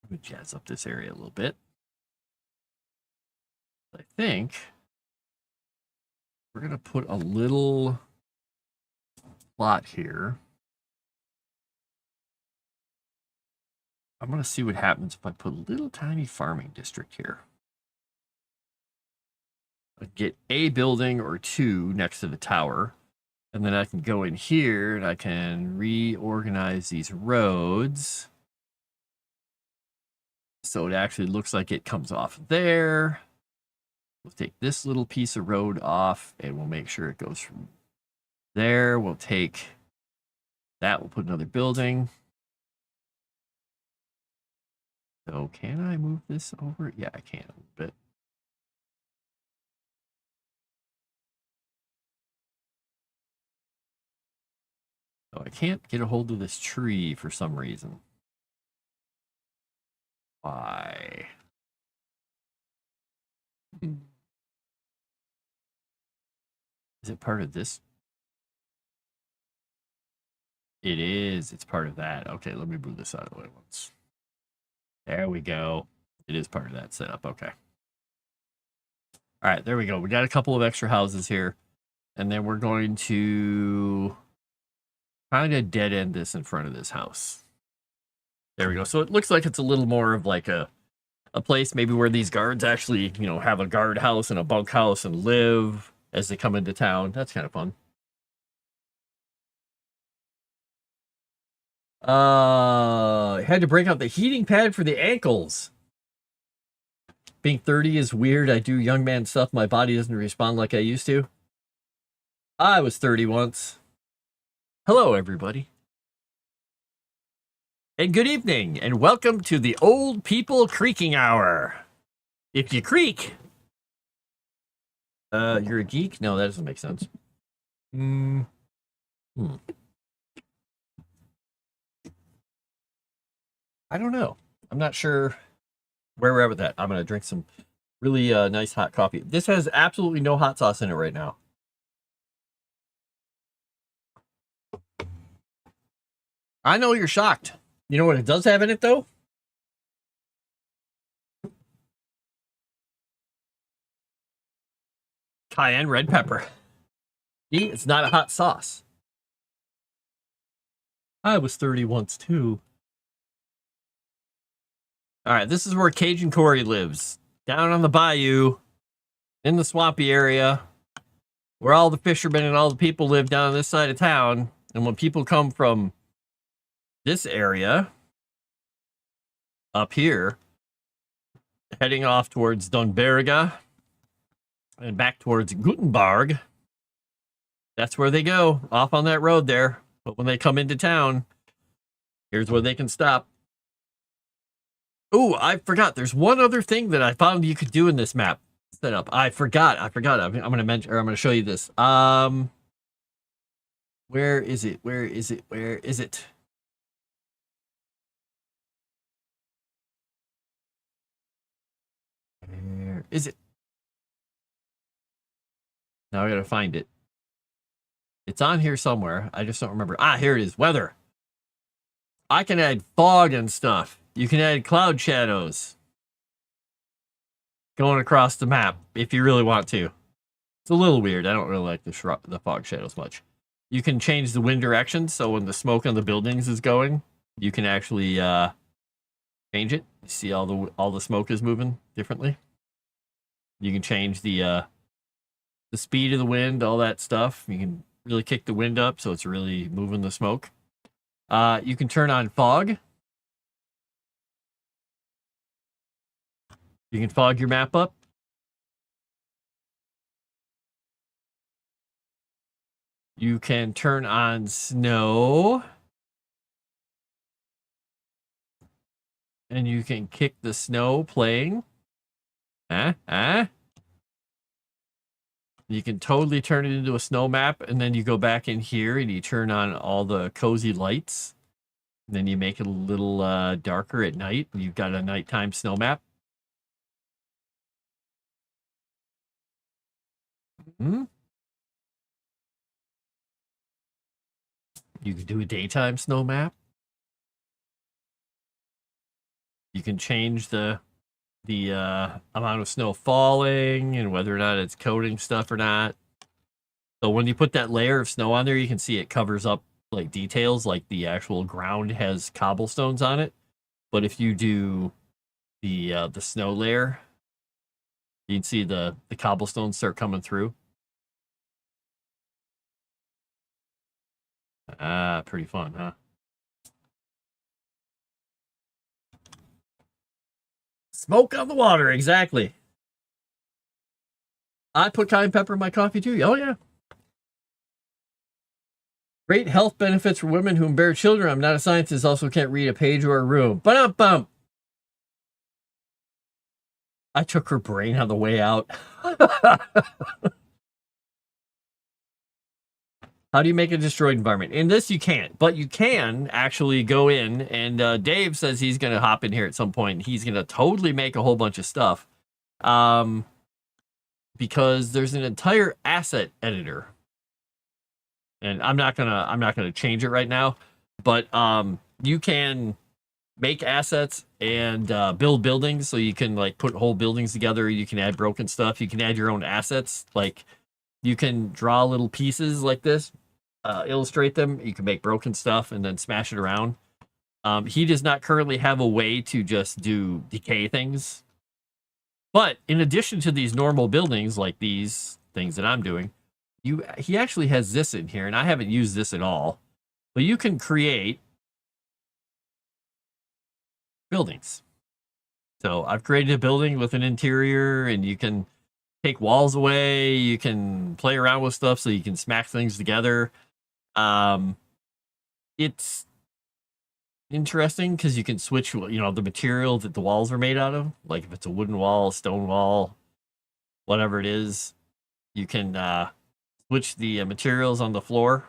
I'm going to jazz up this area a little bit. I think we're going to put a little plot here. I'm going to see what happens if I put a little tiny farming district here. I get a building or two next to the tower. And then I can go in here and I can reorganize these roads. So it actually looks like it comes off there. We'll take this little piece of road off and we'll make sure it goes from there. We'll take that. We'll put another building. So can I move this over? Yeah, I can a little bit. So I can't get a hold of this tree for some reason. Why? Is it part of this? It is. It's part of that. Okay, let me move this out of the way once. There we go. It is part of that setup. Okay. All right, there we go. We got a couple of extra houses here. And then we're going to kind of dead end this in front of this house. There we go. So it looks like it's a little more of like a place maybe where these guards actually, you know, have a guard house and a bunk house and live as they come into town. That's kind of fun. Had to break out the heating pad for the ankles. Being 30 is weird. I do young man stuff. My body doesn't respond like I used to. I was 30 once. Hello, everybody. And good evening, and welcome to the Old People Creaking Hour. If you creak, you're a geek? No, that doesn't make sense. I don't know. I'm not sure where we're at with that. I'm going to drink some really nice hot coffee. This has absolutely no hot sauce in it right now. I know you're shocked. You know what it does have in it, though? Cayenne red pepper. See, it's not a hot sauce. I was 30 once, too. All right, this is where Cajun Corey lives. Down on the bayou, in the swampy area, where all the fishermen and all the people live down on this side of town. And when people come from this area, up here, heading off towards Dunberga and back towards Gutenberg, that's where they go, off on that road there. But when they come into town, here's where they can stop. Oh, I forgot. There's one other thing that I found you could do in this map setup. I forgot. I'm gonna mention, or I'm gonna show you this. Where is it? Where is it? Where is it? Where is it? Now I gotta find it. It's on here somewhere. I just don't remember. Ah, here it is. Weather. I can add fog and stuff. You can add cloud shadows going across the map if you really want to. It's a little weird. I don't really like the fog shadows much. You can change the wind direction, so when the smoke on the buildings is going, you can actually change it. You see all the smoke is moving differently. You can change the speed of the wind, all that stuff. You can really kick the wind up so it's really moving the smoke. You can turn on fog. You can fog your map up. You can turn on snow. And you can kick the snow playing. You can totally turn it into a snow map, and then you go back in here and you turn on all the cozy lights. And then you make it a little darker at night, and you've got a nighttime snow map. You can do a daytime snow map. You can change the amount of snow falling and whether or not it's coating stuff or not. So when you put that layer of snow on there, you can see it covers up like details, like the actual ground has cobblestones on it. But if you do the snow layer, you can see the cobblestones start coming through. Pretty fun, huh? Smoke on the water, exactly. I put cayenne pepper in my coffee too. Oh yeah. Great health benefits for women who bear children. I'm not a scientist, also can't read a page or a room. Ba-dum-bum. I took her brain on the way out. How do you make a destroyed environment? In this, you can't, but you can actually go in, and Dave says he's going to hop in here at some point. And he's going to totally make a whole bunch of stuff, because there's an entire asset editor, and I'm not gonna change it right now, but you can make assets and build buildings, so you can like put whole buildings together. You can add broken stuff. You can add your own assets, like you can draw little pieces like this. Illustrate them. You can make broken stuff and then smash it around. He does not currently have a way to just do decay things. But in addition to these normal buildings, like these things that I'm doing, he actually has this in here, and I haven't used this at all. But you can create buildings. So I've created a building with an interior, and you can take walls away. You can play around with stuff so you can smack things together. It's interesting because you can switch, the material that the walls are made out of. Like if it's a wooden wall, stone wall, whatever it is, you can switch the materials on the floor.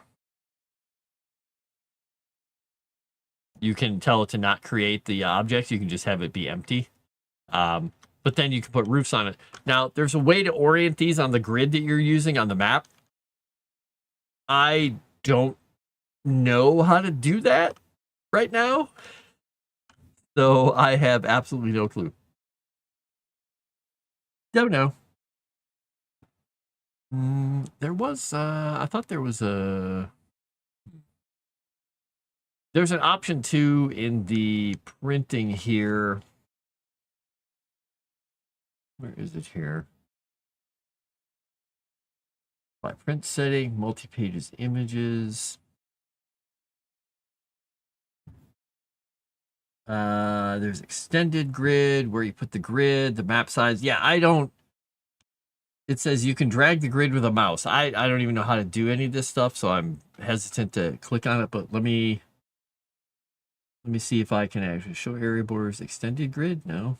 You can tell it to not create the objects. You can just have it be empty. But then you can put roofs on it. Now, there's a way to orient these on the grid that you're using on the map. I don't know how to do that. right now. So I have absolutely no clue. Don't know. There was, I thought there was there's an option too in the printing here. Where is it here? By print setting, multi-pages images. There's extended grid where you put the grid, the map size. Yeah, I don't. It says you can drag the grid with a mouse. I don't even know how to do any of this stuff, so I'm hesitant to click on it. But let me see if I can actually show area borders. Extended grid? No.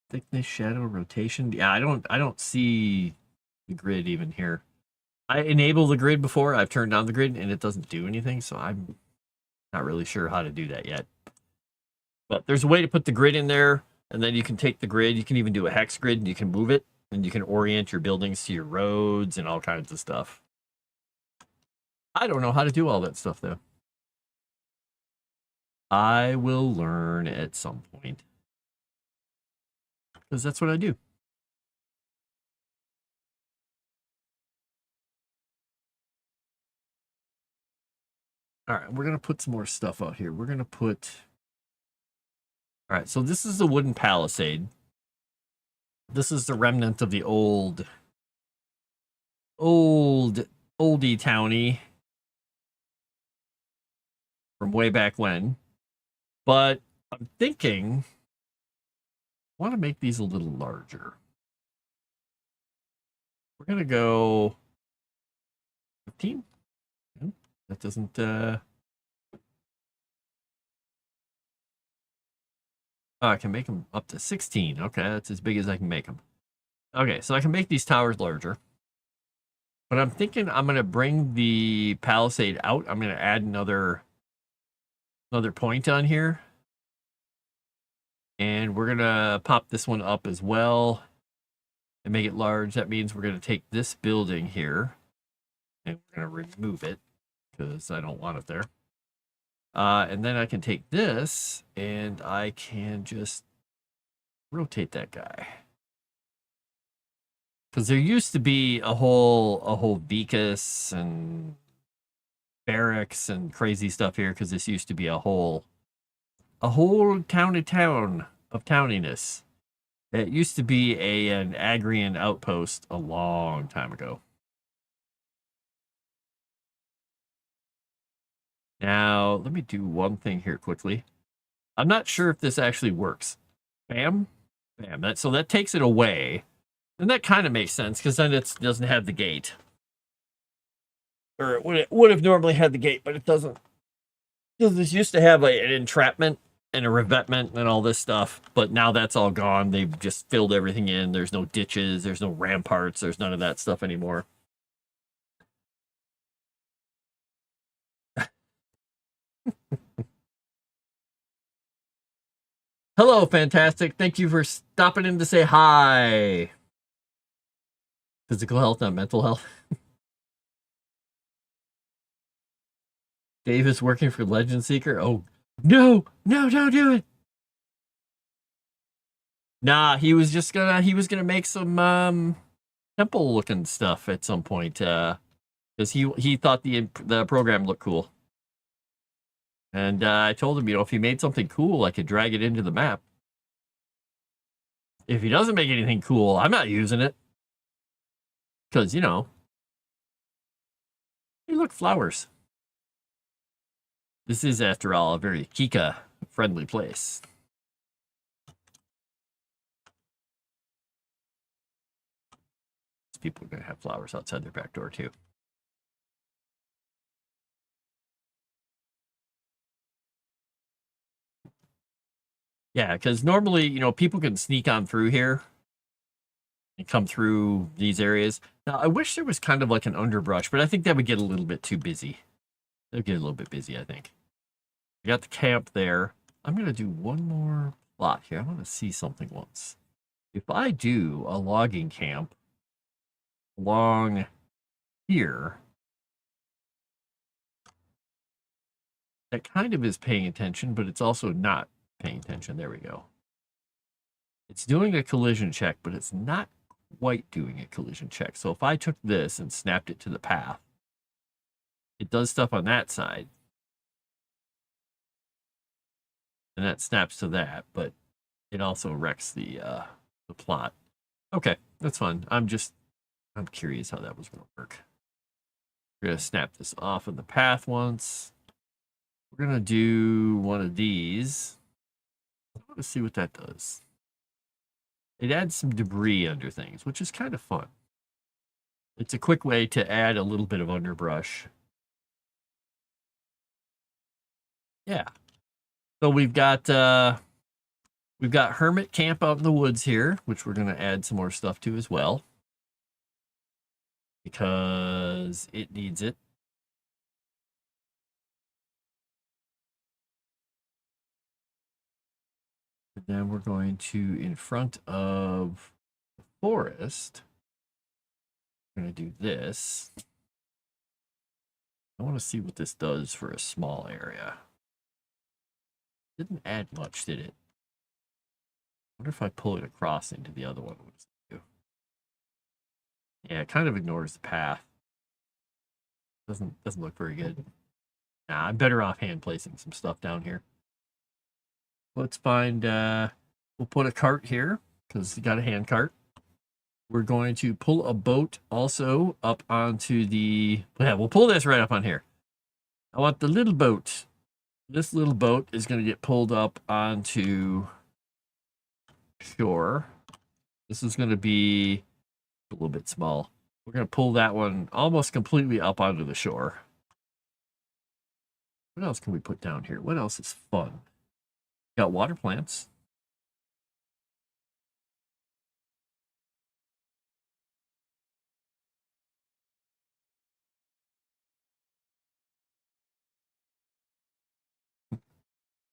Thickness, shadow, rotation. Yeah, I don't see the grid even here. I enable the grid before. I've turned on the grid and it doesn't do anything, so I'm not really sure how to do that yet. But there's a way to put the grid in there, and then you can take the grid. You can even do a hex grid, and you can move it, and you can orient your buildings to your roads and all kinds of stuff. I don't know how to do all that stuff, though. I will learn at some point. Because that's what I do. All right, we're going to put some more stuff out here. We're going to put... All right, so this is the wooden palisade. This is the remnant of the oldie townie from way back when. But I'm thinking I want to make these a little larger. We're going to go 15. That doesn't... Oh, I can make them up to 16. Okay, that's as big as I can make them. Okay, so I can make these towers larger. But I'm thinking I'm going to bring the palisade out. I'm going to add another point on here. And we're going to pop this one up as well and make it large. That means we're going to take this building here and we're going to remove it because I don't want it there. And then I can take this and I can just rotate that guy. Because there used to be a whole Vicus and barracks and crazy stuff here, because this used to be a whole town of towniness. It used to be an Agrian outpost a long time ago. Now, let me do one thing here quickly. I'm not sure if this actually works. Bam. Bam. So that takes it away. And that kind of makes sense, because then it doesn't have the gate. Or it would have normally had the gate, but it doesn't. Because this used to have an entrapment and a revetment and all this stuff. But now that's all gone. They've just filled everything in. There's no ditches. There's no ramparts. There's none of that stuff anymore. Hello, Fantastic. Thank you for stopping in to say hi. Physical health, not mental health. Dave is working for Legend Seeker. Oh, no, don't do it. Nah, he was gonna make some temple looking stuff at some point. Because he thought the program looked cool. And I told him, if he made something cool, I could drag it into the map. If he doesn't make anything cool, I'm not using it. Because, hey, look, flowers. This is, after all, a very Kika-friendly place. People are going to have flowers outside their back door, too. Yeah, because normally, people can sneak on through here and come through these areas. Now, I wish there was kind of like an underbrush, but I think that would get a little bit too busy. It would get a little bit busy, I think. We got the camp there. I'm going to do one more plot here. I want to see something once. If I do a logging camp along here, that kind of is paying attention, but it's also not paying attention. There we go. It's doing a collision check, but it's not quite doing a collision check. So if I took this and snapped it to the path, it does stuff on that side. And that snaps to that, but it also wrecks the plot. Okay, that's fun. I'm curious how that was going to work. We're going to snap this off of the path once. We're going to do one of these. Let's see what that does. It adds some debris under things, which is kind of fun. It's a quick way to add a little bit of underbrush. Yeah. So we've got Hermit Camp out in the woods here, which we're going to add some more stuff to as well, because it needs it. And then we're going to, in front of the forest, we're going to do this. I want to see what this does for a small area. Didn't add much, did it? I wonder if I pull it across into the other one. What does it do? Yeah, it kind of ignores the path. Doesn't look very good. Nah, I'm better off hand placing some stuff down here. Let's find, we'll put a cart here, because you got a hand cart. We're going to pull a boat also up onto the, yeah, we'll pull this right up on here. I want the little boat. This little boat is going to get pulled up onto shore. This is going to be a little bit small. We're going to pull that one almost completely up onto the shore. What else can we put down here? What else is fun? Got water plants.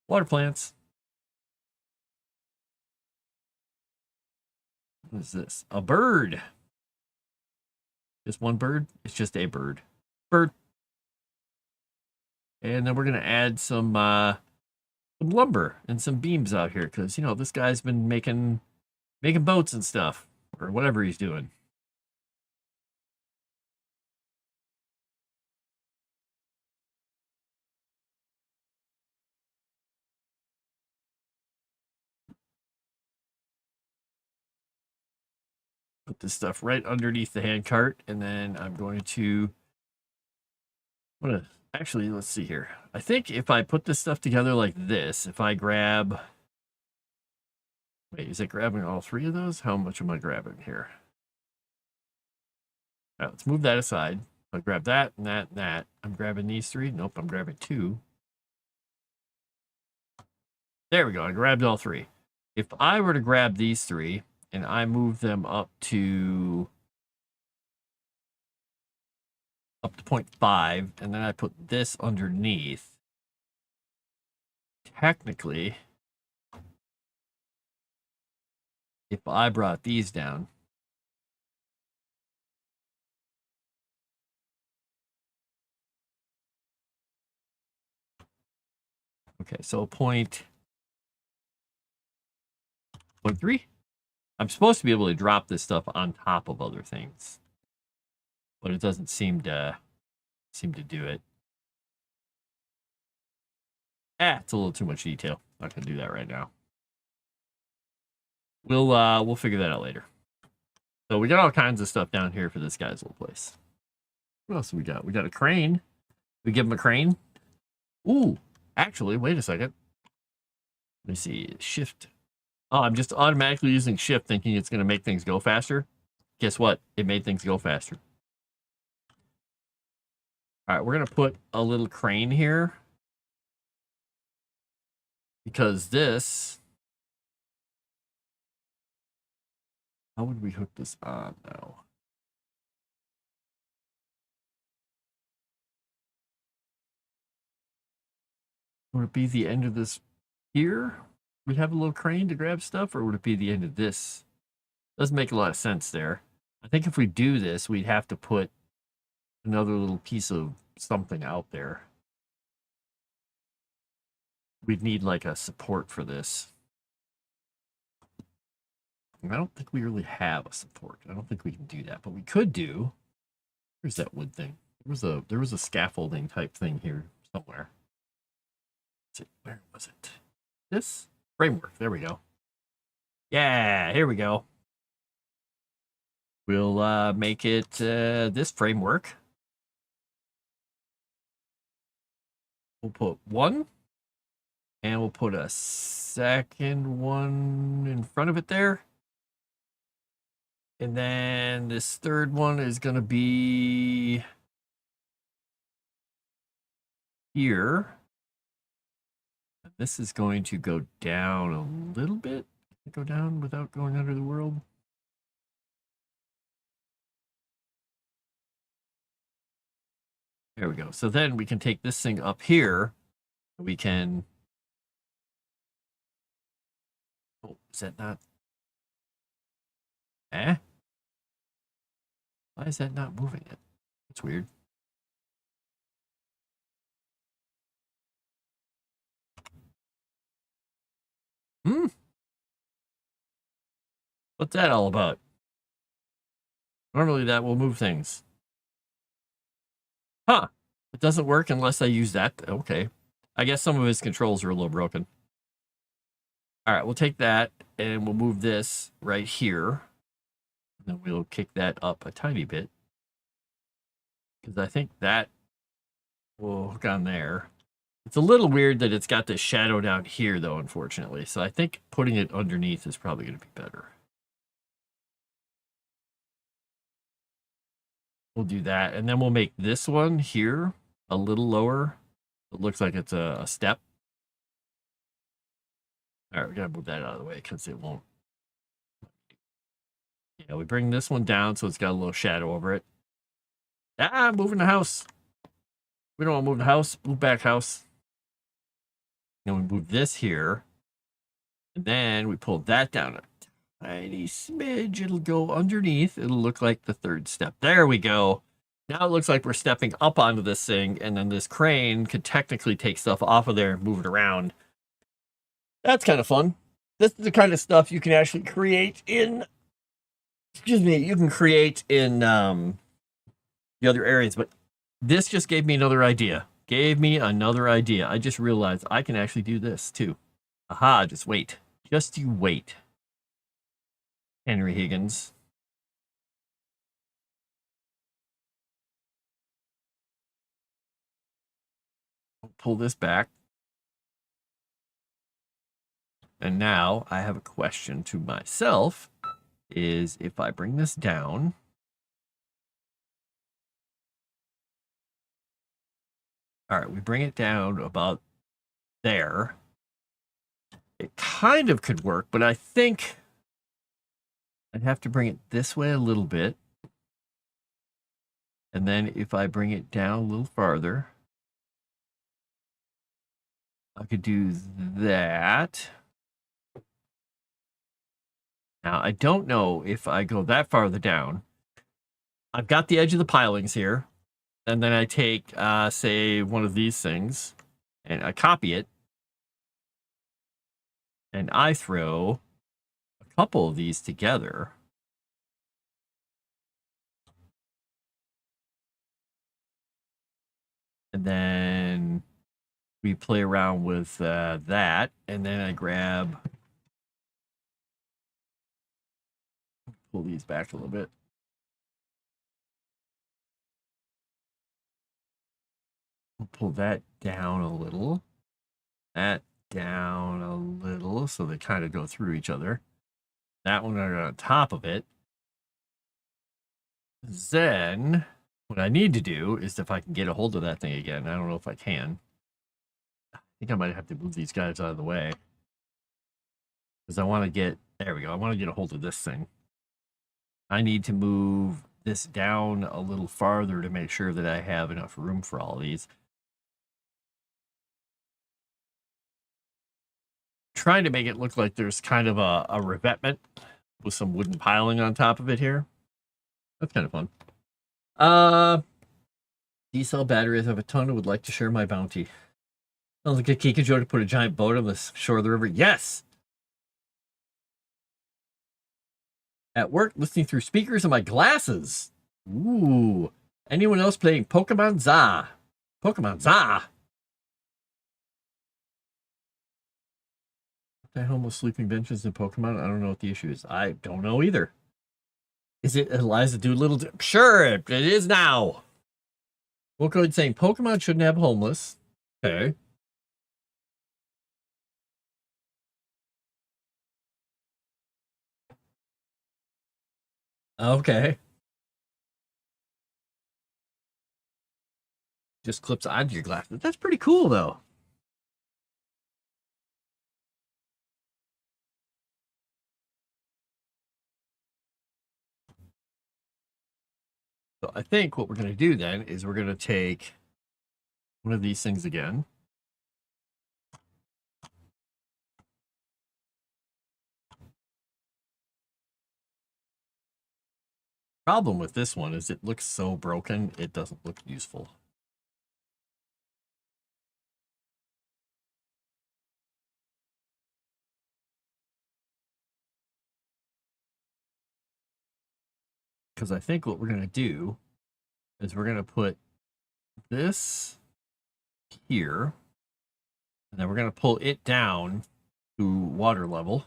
Water plants. What is this? A bird. Just one bird? It's just a bird. Bird. And then we're going to add some lumber and some beams out here, because, you know, this guy's been making boats and stuff, or whatever he's doing. Put this stuff right underneath the hand cart, and then I'm going to actually, let's see here. I think if I put this stuff together like this, if I grab, wait, is it grabbing all three of those? How much am I grabbing here? All right, let's move that aside. I grab that and that and that. I'm grabbing these three. Nope, I'm grabbing two. There we go. I grabbed all three. If I were to grab these three and I move them up to 0.5, and then I put this underneath, technically, if I brought these down, okay, so 0.3. I'm supposed to be able to drop this stuff on top of other things, but it doesn't seem to do it. It's a little too much detail. Not gonna do that right now. We'll figure that out later. So we got all kinds of stuff down here for this guy's little place. What else do we got? We got a crane. We give him a crane. Ooh, actually, wait a second. Let me see. Shift. Oh, I'm just automatically using shift thinking it's going to make things go faster. Guess what? It made things go faster. All right, we're going to put a little crane here, because this, how would we hook this on now? Would it be the end of this here? We'd have a little crane to grab stuff, or would it be the end of this? Doesn't make a lot of sense there. I think if we do this, we'd have to put another little piece of something out there. we'd need like a support for this. And I don't think we really have a support. I don't think we can do that, but we could do. Where's that wood thing? There was a scaffolding type thing here somewhere. Let's see, where was it? This framework. There we go. Yeah, here we go. We'll make it this framework. We'll put one, and we'll put a second one in front of it there. And then this third one is going to be here. This is going to go down a little bit. Go down without going under the world. There we go. So then we can take this thing up here. We can... Oh, is that not... Eh? Why is that not moving it? That's weird. What's that all about? Normally that will move things. Huh. It doesn't work unless I use that. Okay. I guess some of his controls are a little broken. All right, we'll take that and we'll move this right here. Then we'll kick that up a tiny bit. Because I think that will hook on there. It's a little weird that it's got this shadow down here, though, unfortunately. So I think putting it underneath is probably going to be better. We'll do that. And then we'll make this one here a little lower. It looks like it's a step. All right, we got to move that out of the way because it won't. Yeah, we bring this one down so it's got a little shadow over it. Ah, moving the house. We don't want to move the house. Move back house. And we move this here. And then we pull that down a tiny smidge. It'll go underneath. It'll look like the third step. There we go. Now it looks like we're stepping up onto this thing. And then this crane could technically take stuff off of there and move it around. That's kind of fun. This is the kind of stuff you can actually create in... Excuse me. You can create in the other areas. But this just gave me another idea. I just realized I can actually do this too. Aha, just wait. Just you wait. Henry Higgins. Pull this back. And now I have a question to myself. Is if I bring this down... All right, we bring it down about there. It kind of could work, but I think I'd have to bring it this way a little bit. And then if I bring it down a little farther, I could do that. Now, I don't know if I go that farther down. I've got the edge of the pilings here. And then I take, say, one of these things, and I copy it. And I throw a couple of these together. And then we play around with that. And then I grab... Pull these back a little bit. We'll pull that down a little. That down a little. So they kind of go through each other. That one right on top of it. Then what I need to do is if I can get a hold of that thing again. I don't know if I can. I think I might have to move these guys out of the way. Because I want to get... There we go. I want to get a hold of this thing. I need to move this down a little farther to make sure that I have enough room for all these. Trying to make it look like there's kind of a revetment with some wooden piling on top of it here. That's kind of fun. D-cell batteries have a ton and would like to share my bounty. Sounds like a Kikajo to put a giant boat on the shore of the river. Yes! At work, listening through speakers on my glasses. Ooh. Anyone else playing Pokemon Za? Pokemon Za? What the hell with sleeping benches in Pokemon? I don't know what the issue is. I don't know either. Is it Eliza Doolittle? Sure, it is now. We'll go ahead saying Pokemon shouldn't have homeless. Okay. Okay. Just clips onto your glasses. That's pretty cool, though. So I think what we're going to do then is we're going to take one of these things again. Problem with this one is it looks so broken, it doesn't look useful. Because I think what we're going to do is we're going to put this here, and then we're going to pull it down to water level.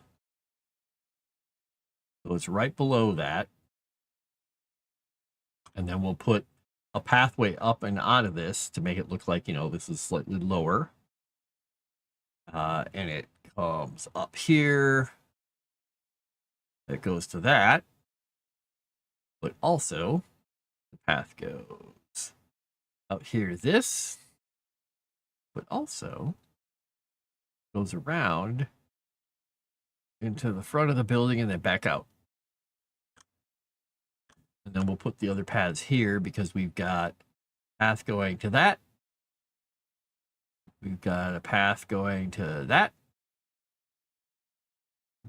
So it's right below that. And then we'll put a pathway up and out of this to make it look like, you know, this is slightly lower. And it comes up here. It goes to that. But also, the path goes up here to this. But also goes around into the front of the building and then back out. And then we'll put the other paths here because we've got path going to that. We've got a path going to that.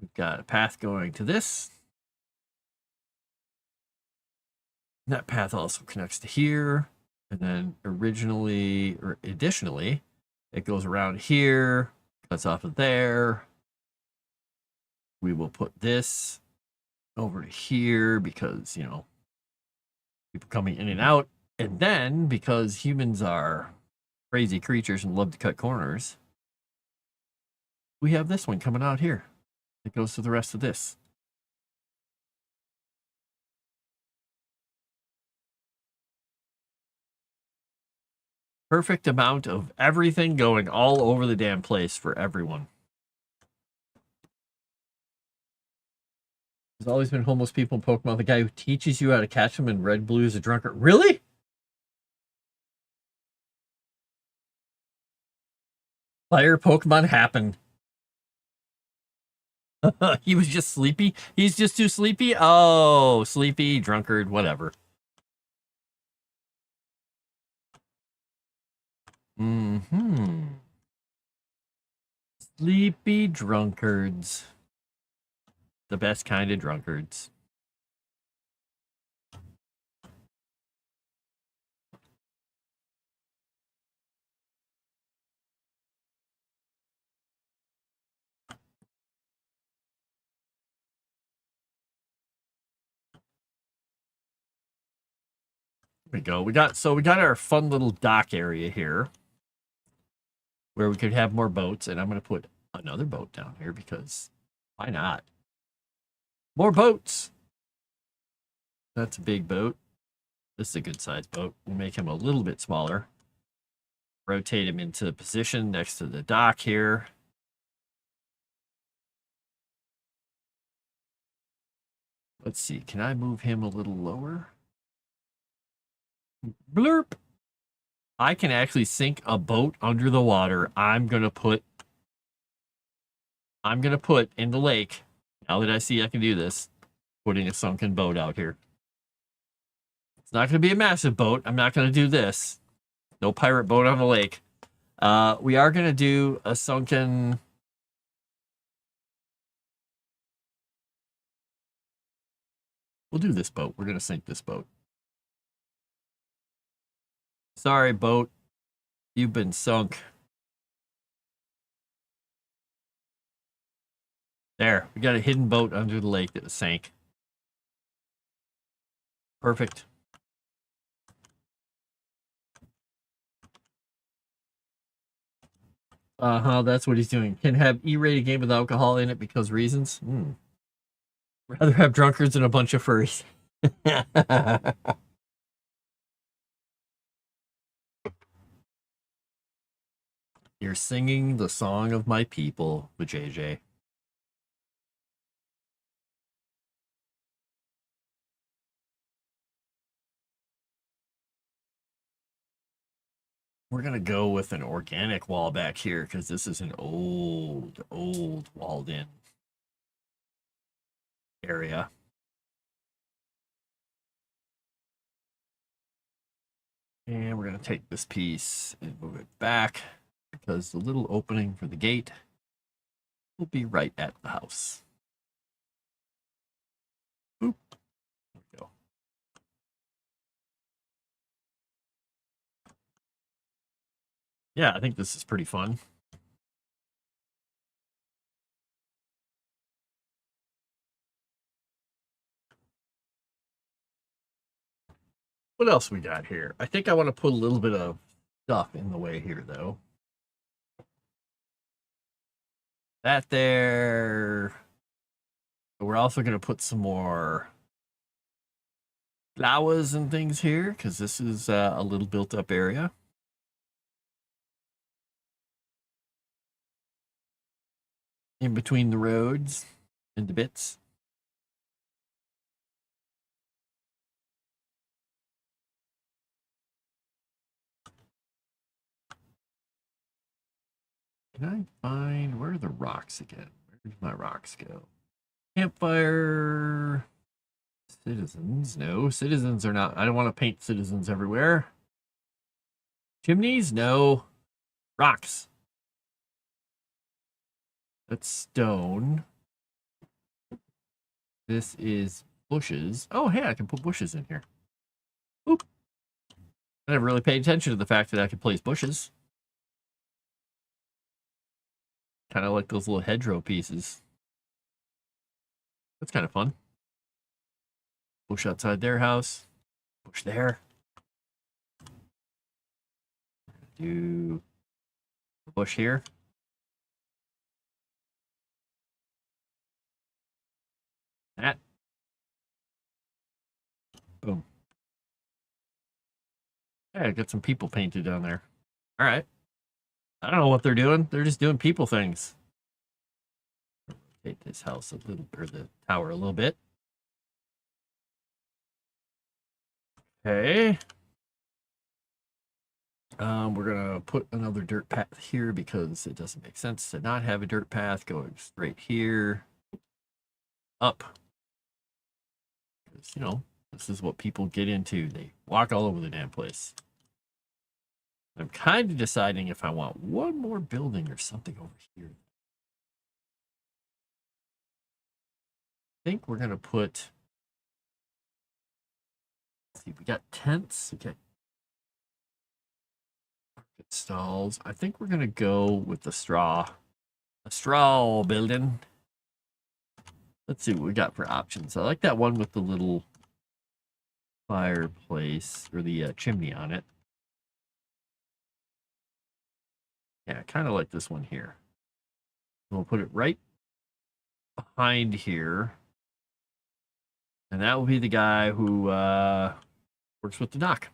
We've got a path going to this. That path also connects to here. And then additionally, it goes around here, cuts off of there. We will put this over to here because, you know, people coming in and out. And then, because humans are crazy creatures and love to cut corners, we have this one coming out here. It goes to the rest of this. Perfect amount of everything going all over the damn place for everyone. There's always been homeless people in Pokemon. The guy who teaches you how to catch them in Red Blue is a drunkard. Really? Fire Pokemon happened. He was just sleepy. He's just too sleepy. Oh, sleepy, drunkard, whatever. Sleepy drunkards. The best kind of drunkards. There we go. We got our fun little dock area here where we could have more boats, and I'm going to put another boat down here because why not? More boats. That's a big boat. This is a good sized boat. We'll make him a little bit smaller. Rotate him into position next to the dock here. Let's see. Can I move him a little lower? Blurp. I can actually sink a boat under the water. I'm gonna put in the lake. Now that I see I can do this, putting a sunken boat out here. It's not gonna be a massive boat. I'm not gonna do this. No pirate boat on the lake. We are gonna do a sunken. We'll do this boat. We're gonna sink this boat. Sorry, boat. You've been sunk. There, we got a hidden boat under the lake that was sank. Perfect. That's what he's doing. Can have E-rated game with alcohol in it because reasons. Rather have drunkards than a bunch of furries. You're singing the song of my people with JJ. We're going to go with an organic wall back here because this is an old walled in area. And we're going to take this piece and move it back because the little opening for the gate will be right at the house. Boop. There we go. Yeah, I think this is pretty fun. What else we got here? I think I want to put a little bit of stuff in the way here, though. That there. We're also going to put some more flowers and things here because this is a little built up area. In between the roads and the bits. Can I find, where are the rocks again? Where did my rocks go? Campfire. Citizens. No, citizens are not. I don't want to paint citizens everywhere. Chimneys? No. Rocks. That's stone. This is bushes. Oh, hey, I can put bushes in here. Oop. I never really paid attention to the fact that I could place bushes. Kind of like those little hedgerow pieces. That's kind of fun. Bush outside their house. Bush there. Do a bush here. That. Boom. Yeah, I got some people painted down there. All right. I don't know what they're doing. They're just doing people things. Rotate this house a little, or the tower a little bit. Okay. We're gonna put another dirt path here because it doesn't make sense to not have a dirt path going straight here up. Because, you know, this is what people get into. They walk all over the damn place. I'm kind of deciding if I want one more building or something over here. I think we're gonna put. Let's see, we got tents. Okay. Stalls. I think we're gonna go with the straw. A straw building. Let's see what we got for options. I like that one with the little fireplace or the chimney on it. Yeah, I kind of like this one here. We'll put it right behind here. And that will be the guy who works with the dock.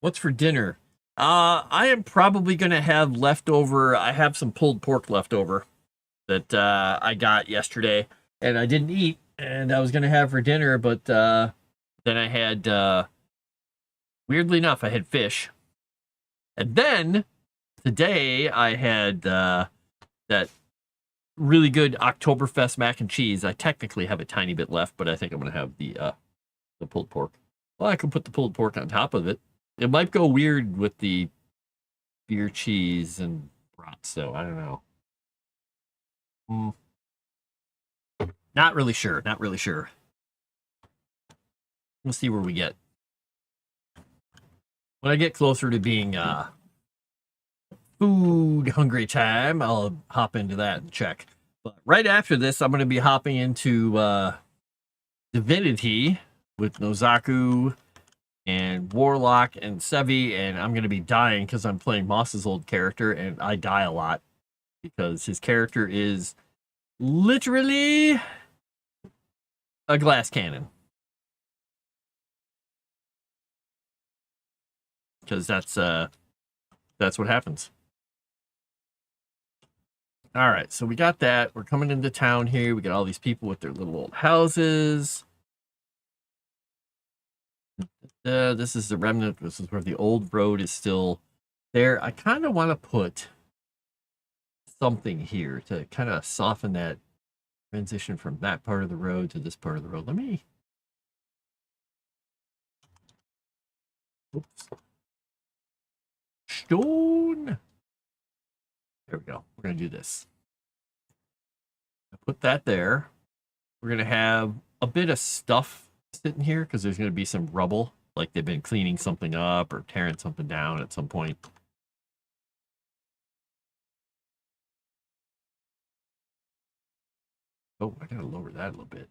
What's for dinner? I am probably going to have leftover. I have some pulled pork left over that I got yesterday, and I didn't eat, and I was going to have for dinner, but then I had, weirdly enough, I had fish. And then today I had that really good Oktoberfest mac and cheese. I technically have a tiny bit left, but I think I'm going to have the pulled pork. Well, I can put the pulled pork on top of it. It might go weird with the beer cheese and brats, so I don't know. Not really sure. Not really sure. We'll see where we get. When I get closer to being food hungry time, I'll hop into that and check. But right after this, I'm going to be hopping into Divinity with Nozaku and Warlock and Sevi, and I'm going to be dying because I'm playing Moss's old character, and I die a lot because his character is literally a glass cannon. Because that's what happens. All right, so we got that. We're coming into town here. We got all these people with their little old houses. This is the remnant. This is where the old road is still there. I kind of want to put something here to kind of soften that transition from that part of the road to this part of the road. Let me... Oops. Stone. There we go. We're going to do this. I put that there. We're going to have a bit of stuff sitting here because there's going to be some rubble, like they've been cleaning something up or tearing something down at some point. Oh, I got to lower that a little bit.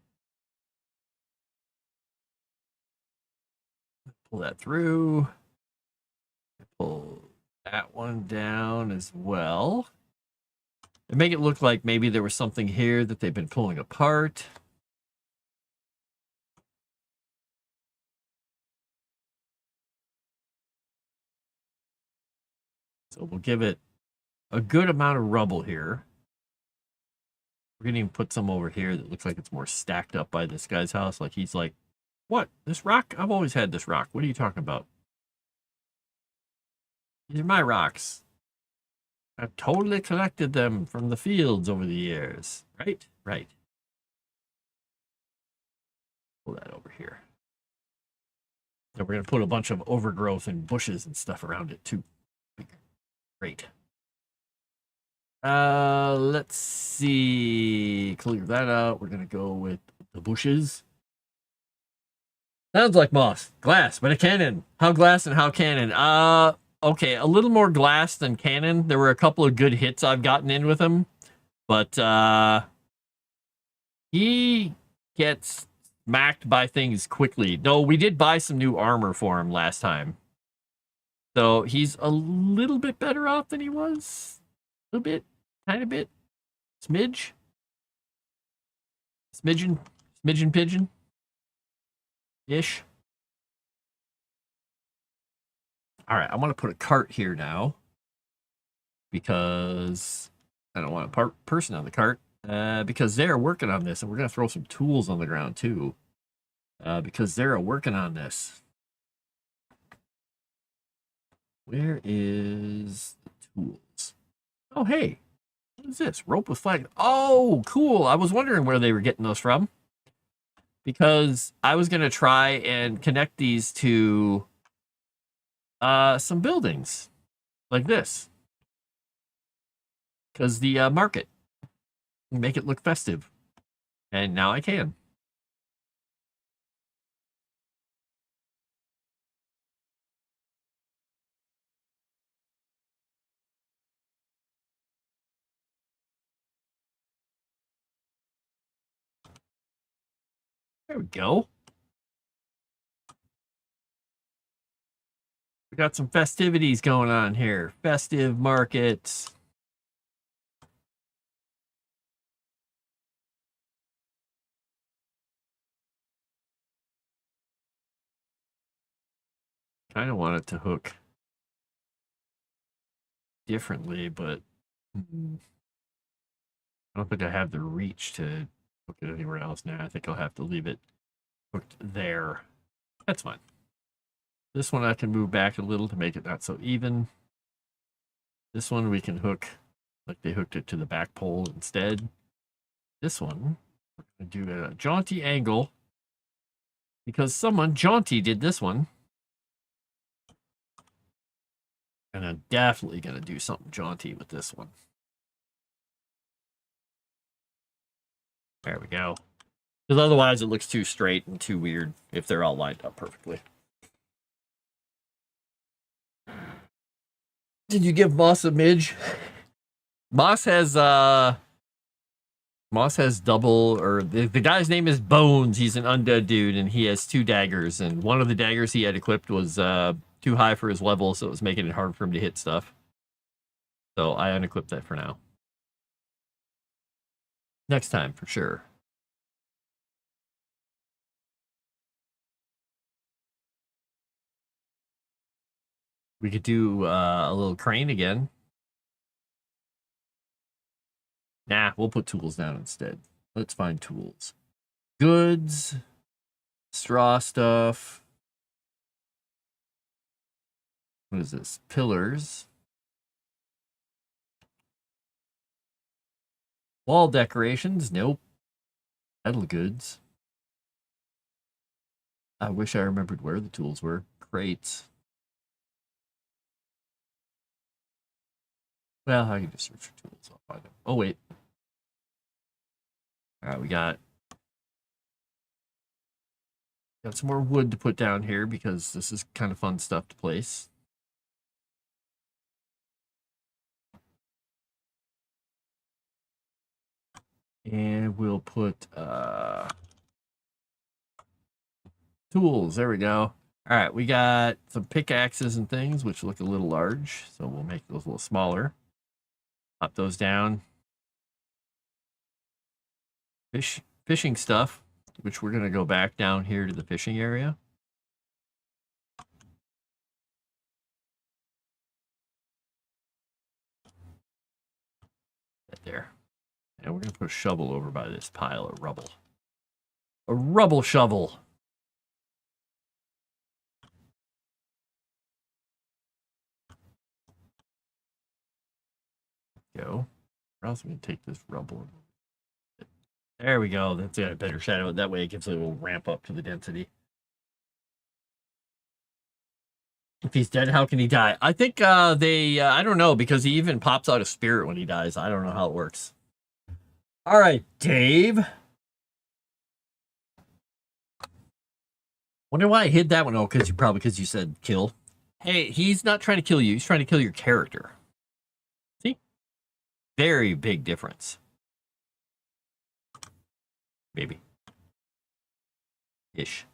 Pull that through. Pull that one down as well. And make it look like maybe there was something here that they've been pulling apart. So we'll give it a good amount of rubble here. We're going to even put some over here that looks like it's more stacked up by this guy's house. Like he's like, what? This rock? I've always had this rock. What are you talking about? These are my rocks. I've totally collected them from the fields over the years. Right? Right. Pull that over here. And we're going to put a bunch of overgrowth and bushes and stuff around it too. Great. Let's see. Clear that out. We're going to go with the bushes. Sounds like moss. Glass, but a cannon. How glass and how cannon? Okay, a little more glass than cannon. There were a couple of good hits I've gotten in with him, but he gets smacked by things quickly. No, we did buy some new armor for him last time. So he's a little bit better off than he was. A little bit, tiny bit. Smidge. Smidgen pigeon. Ish. All right, I want to put a cart here now because I don't want a person on the cart because they're working on this, and we're going to throw some tools on the ground too because they're working on this. Where is the tools? Oh, hey, what is this? Rope with flag. Oh, cool. I was wondering where they were getting those from because I was going to try and connect these to some buildings like this because the market make it look festive, and now I can. There we go. We got some festivities going on here. Festive markets. Kind of want it to hook differently, but I don't think I have the reach to hook it anywhere else now. I think I'll have to leave it hooked there. That's fine. This one I can move back a little to make it not so even. This one we can hook like they hooked it to the back pole instead. This one, we're going to do a jaunty angle because someone jaunty did this one. And I'm definitely going to do something jaunty with this one. There we go. Because otherwise it looks too straight and too weird if they're all lined up perfectly. Did you give Moss a midge? Moss has double, or the guy's name is Bones. He's an undead dude, and he has 2 daggers. And one of the daggers he had equipped was too high for his level, so it was making it hard for him to hit stuff. So I unequipped that for now. Next time, for sure. We could do a little crane again. Nah, we'll put tools down instead. Let's find tools. Goods. Straw stuff. What is this? Pillars. Wall decorations. Nope. Metal goods. I wish I remembered where the tools were. Crates. Well, I can just search for tools. I'll find them. Oh, wait. All right, we got some more wood to put down here because this is kind of fun stuff to place. And we'll put tools. There we go. All right, we got some pickaxes and things, which look a little large. So we'll make those a little smaller. Pop those down. Fishing stuff, which we're going to go back down here to the fishing area. Right there. And we're going to put a shovel over by this pile of rubble. A rubble shovel. Go. Where else are we going to take this rubble? There we go. That's got a better shadow. That way it gives a little ramp up to the density. If he's dead, how can he die? I think I don't know, because he even pops out a spirit when he dies. I don't know how it works. All right, Dave. Wonder why I hid that one. Oh, because you said kill. Hey, he's not trying to kill you. He's trying to kill your character. See? Very big difference. Maybe. Ish.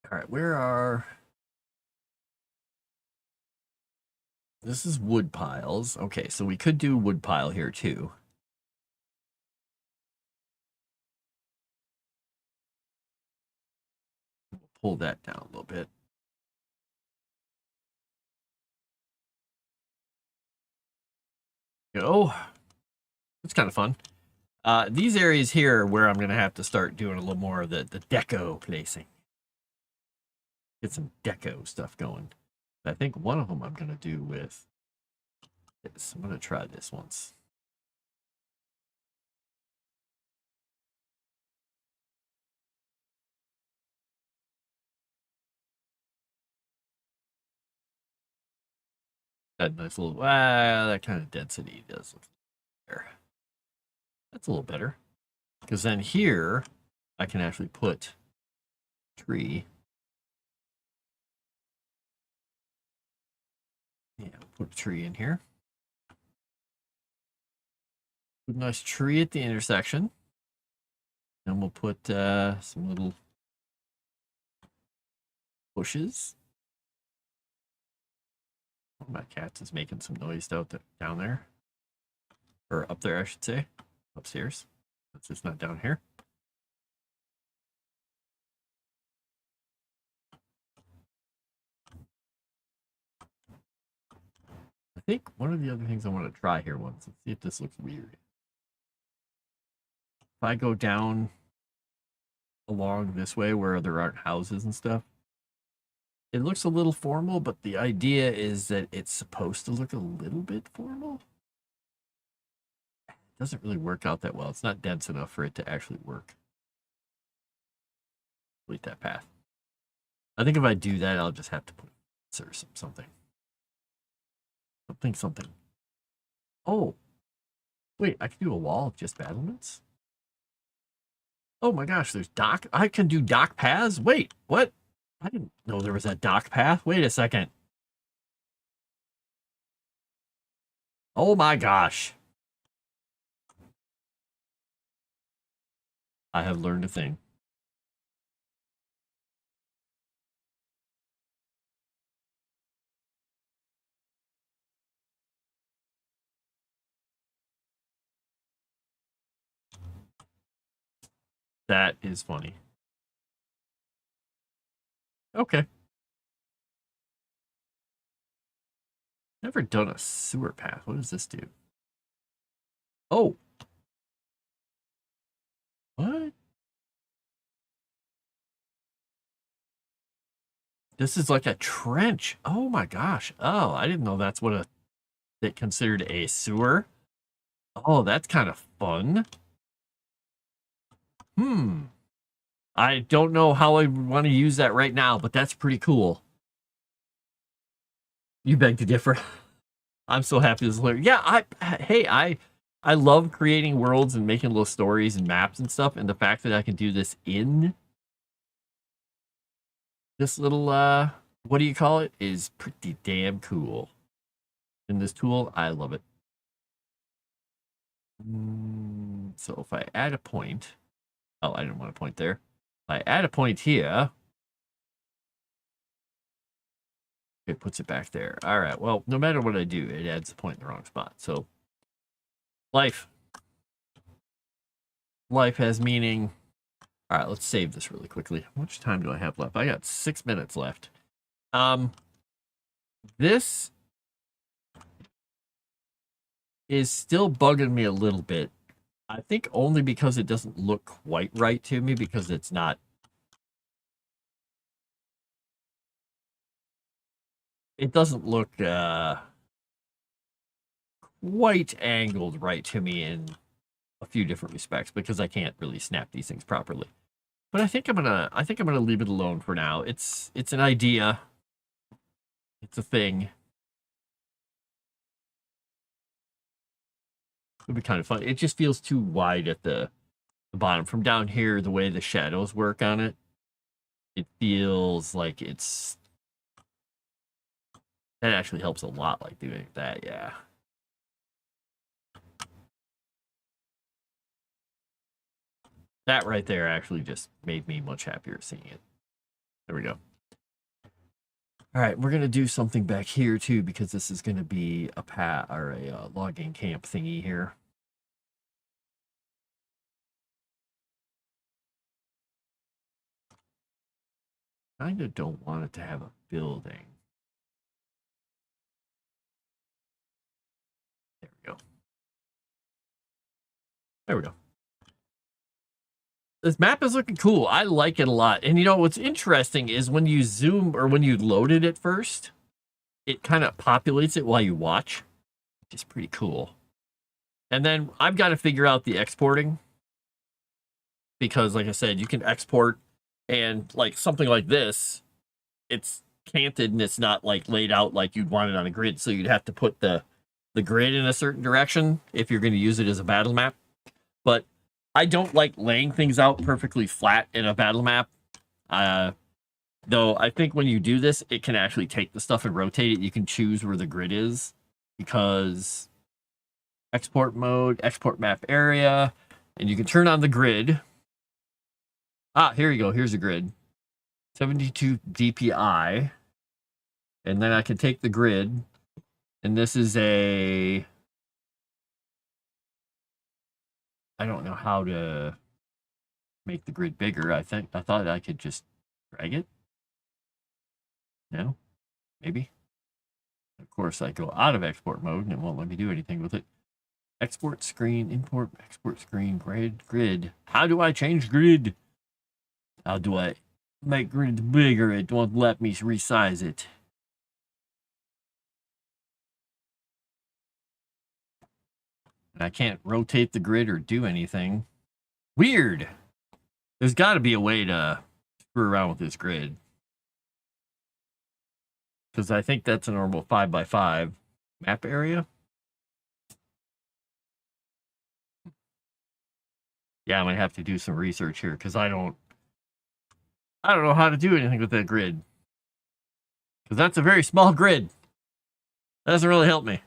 All right, where are... This is wood piles. Okay, so we could do wood pile here too. We'll pull that down a little bit. Go. It's kind of fun. These areas here are where I'm going to have to start doing a little more of the deco placing. Get some deco stuff going. I think one of them I'm going to do with this. I'm going to try this once. That nice little, that kind of density does look there. That's a little better. Because then here, I can actually put a tree. Yeah, put a tree in here. Put a nice tree at the intersection. And we'll put some little bushes. One of my cats is making some noise down there. Or up there, I should say. Upstairs. It's just not down here. I think one of the other things I want to try here once, let's see if this looks weird. If I go down along this way where there aren't houses and stuff, it looks a little formal, but the idea is that it's supposed to look a little bit formal. It doesn't really work out that well. It's not dense enough for it to actually work. Delete that path. I think if I do that, I'll just have to put something. Something. Oh. Wait, I can do a wall of just battlements? Oh my gosh, there's dock. I can do dock paths? Wait, what? I didn't know there was a dock path. Wait a second. Oh my gosh. I have learned a thing. That is funny. Okay. Never done a sewer path. What does this do? Oh. What? This is like a trench. Oh my gosh. Oh, I didn't know that's what they considered a sewer. Oh, that's kind of fun. I don't know how I want to use that right now, but that's pretty cool. You beg to differ. I'm so happy this is yeah, I love creating worlds and making little stories and maps and stuff, and the fact that I can do this in this little what do you call it is pretty damn cool. In this tool, I love it. So if I add a point, oh, I didn't want a point there. If I add a point here, it puts it back there. All right, well, no matter what I do, it adds the point in the wrong spot. So life has meaning. All right, let's save this really quickly. How much time do I have left? I got 6 minutes left. This is still bugging me a little bit. I think only because it doesn't look quite right to me, because it's not. It doesn't look quite angled right to me in a few different respects, because I can't really snap these things properly. But I think I'm gonna leave it alone for now. It's an idea. It's a thing. It'd be kind of fun. It just feels too wide at the bottom. From down here, the way the shadows work on it, it feels like it's. That actually helps a lot, like doing that, yeah. That right there actually just made me much happier seeing it. There we go. All right, we're gonna do something back here too, because this is gonna be a logging camp thingy here. Kind of don't want it to have a building. There we go. There we go. This map is looking cool. I like it a lot. And you know what's interesting is when you zoom, or when you loaded it first, it kind of populates it while you watch, which is pretty cool. And then I've got to figure out the exporting, because like I said, you can export, and like something like this, it's canted and it's not like laid out like you'd want it on a grid, so you'd have to put the grid in a certain direction if you're going to use it as a battle map. But I don't like laying things out perfectly flat in a battle map. Though I think when you do this, it can actually take the stuff and rotate it. You can choose where the grid is, because export mode, export map area, and you can turn on the grid. Ah, here you go. Here's the grid. 72 DPI. And then I can take the grid, and this is a. I don't know how to make the grid bigger. I thought I could just drag it. No? Maybe? Of course, I go out of export mode, and it won't let me do anything with it. Export screen, import, export screen, grid. How do I change grid? How do I make grid bigger? It won't let me resize it. And I can't rotate the grid or do anything. Weird. There's got to be a way to screw around with this grid, because I think that's a normal 5x5 map area. Yeah, I might have to do some research here because I don't know how to do anything with that grid. Because that's a very small grid. That doesn't really help me.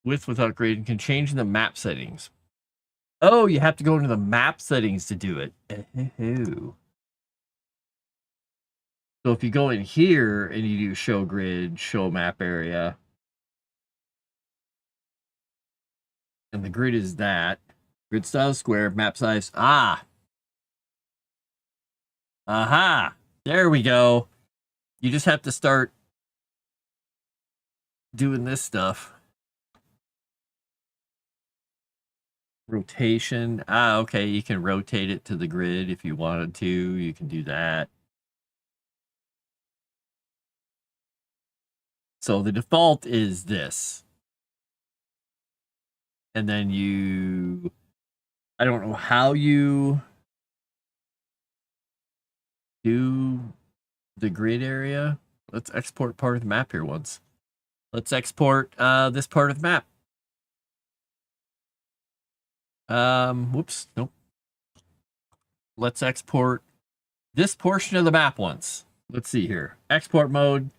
Without grading can change the map settings. Oh, you have to go into the map settings to do it. So if you go in here and you do show grid, show map area, and the grid is that. Grid style square, map size. Ah. Aha. There we go. You just have to start doing this stuff. Rotation. Ah, okay. You can rotate it to the grid if you wanted to. You can do that. So the default is this. And then you, I don't know how you do the grid area. Let's export part of the map here once. Let's export this part of the map. Whoops, nope. Let's export this portion of the map once. Let's see here. Export mode,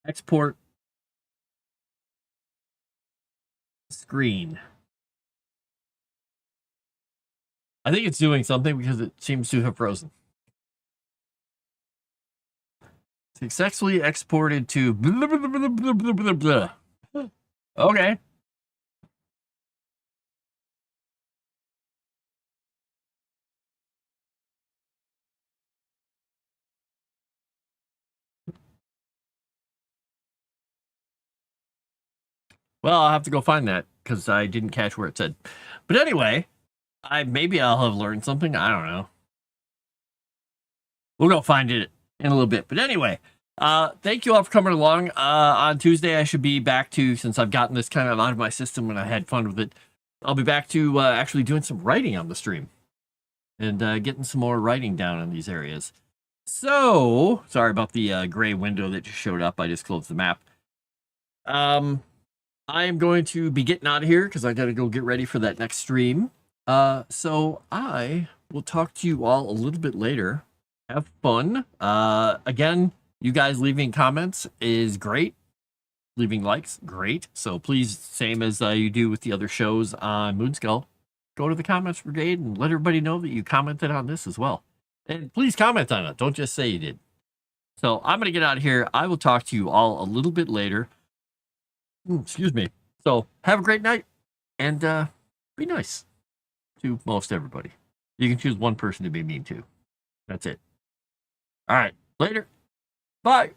export screen. I think it's doing something because it seems to have frozen. Successfully exported to blah, blah, blah, blah, blah, blah, blah. Okay. Well, I'll have to go find that because I didn't catch where it said. But anyway, maybe I'll have learned something. I don't know. We'll go find it in a little bit. But anyway, thank you all for coming along. On Tuesday, I should be back to, since I've gotten this kind of out of my system and I had fun with it, I'll be back to actually doing some writing on the stream and getting some more writing down in these areas. So, sorry about the gray window that just showed up. I just closed the map. I am going to be getting out of here because I got to go get ready for that next stream. So I will talk to you all a little bit later. Have fun. Again, you guys leaving comments is great. Leaving likes, great. So please, same as you do with the other shows on Moonskull, go to the comments brigade and let everybody know that you commented on this as well. And please comment on it. Don't just say you did. So I'm going to get out of here. I will talk to you all a little bit later. Excuse me. So have a great night and be nice to most everybody. You can choose one person to be mean to. That's it. All right. Later. Bye.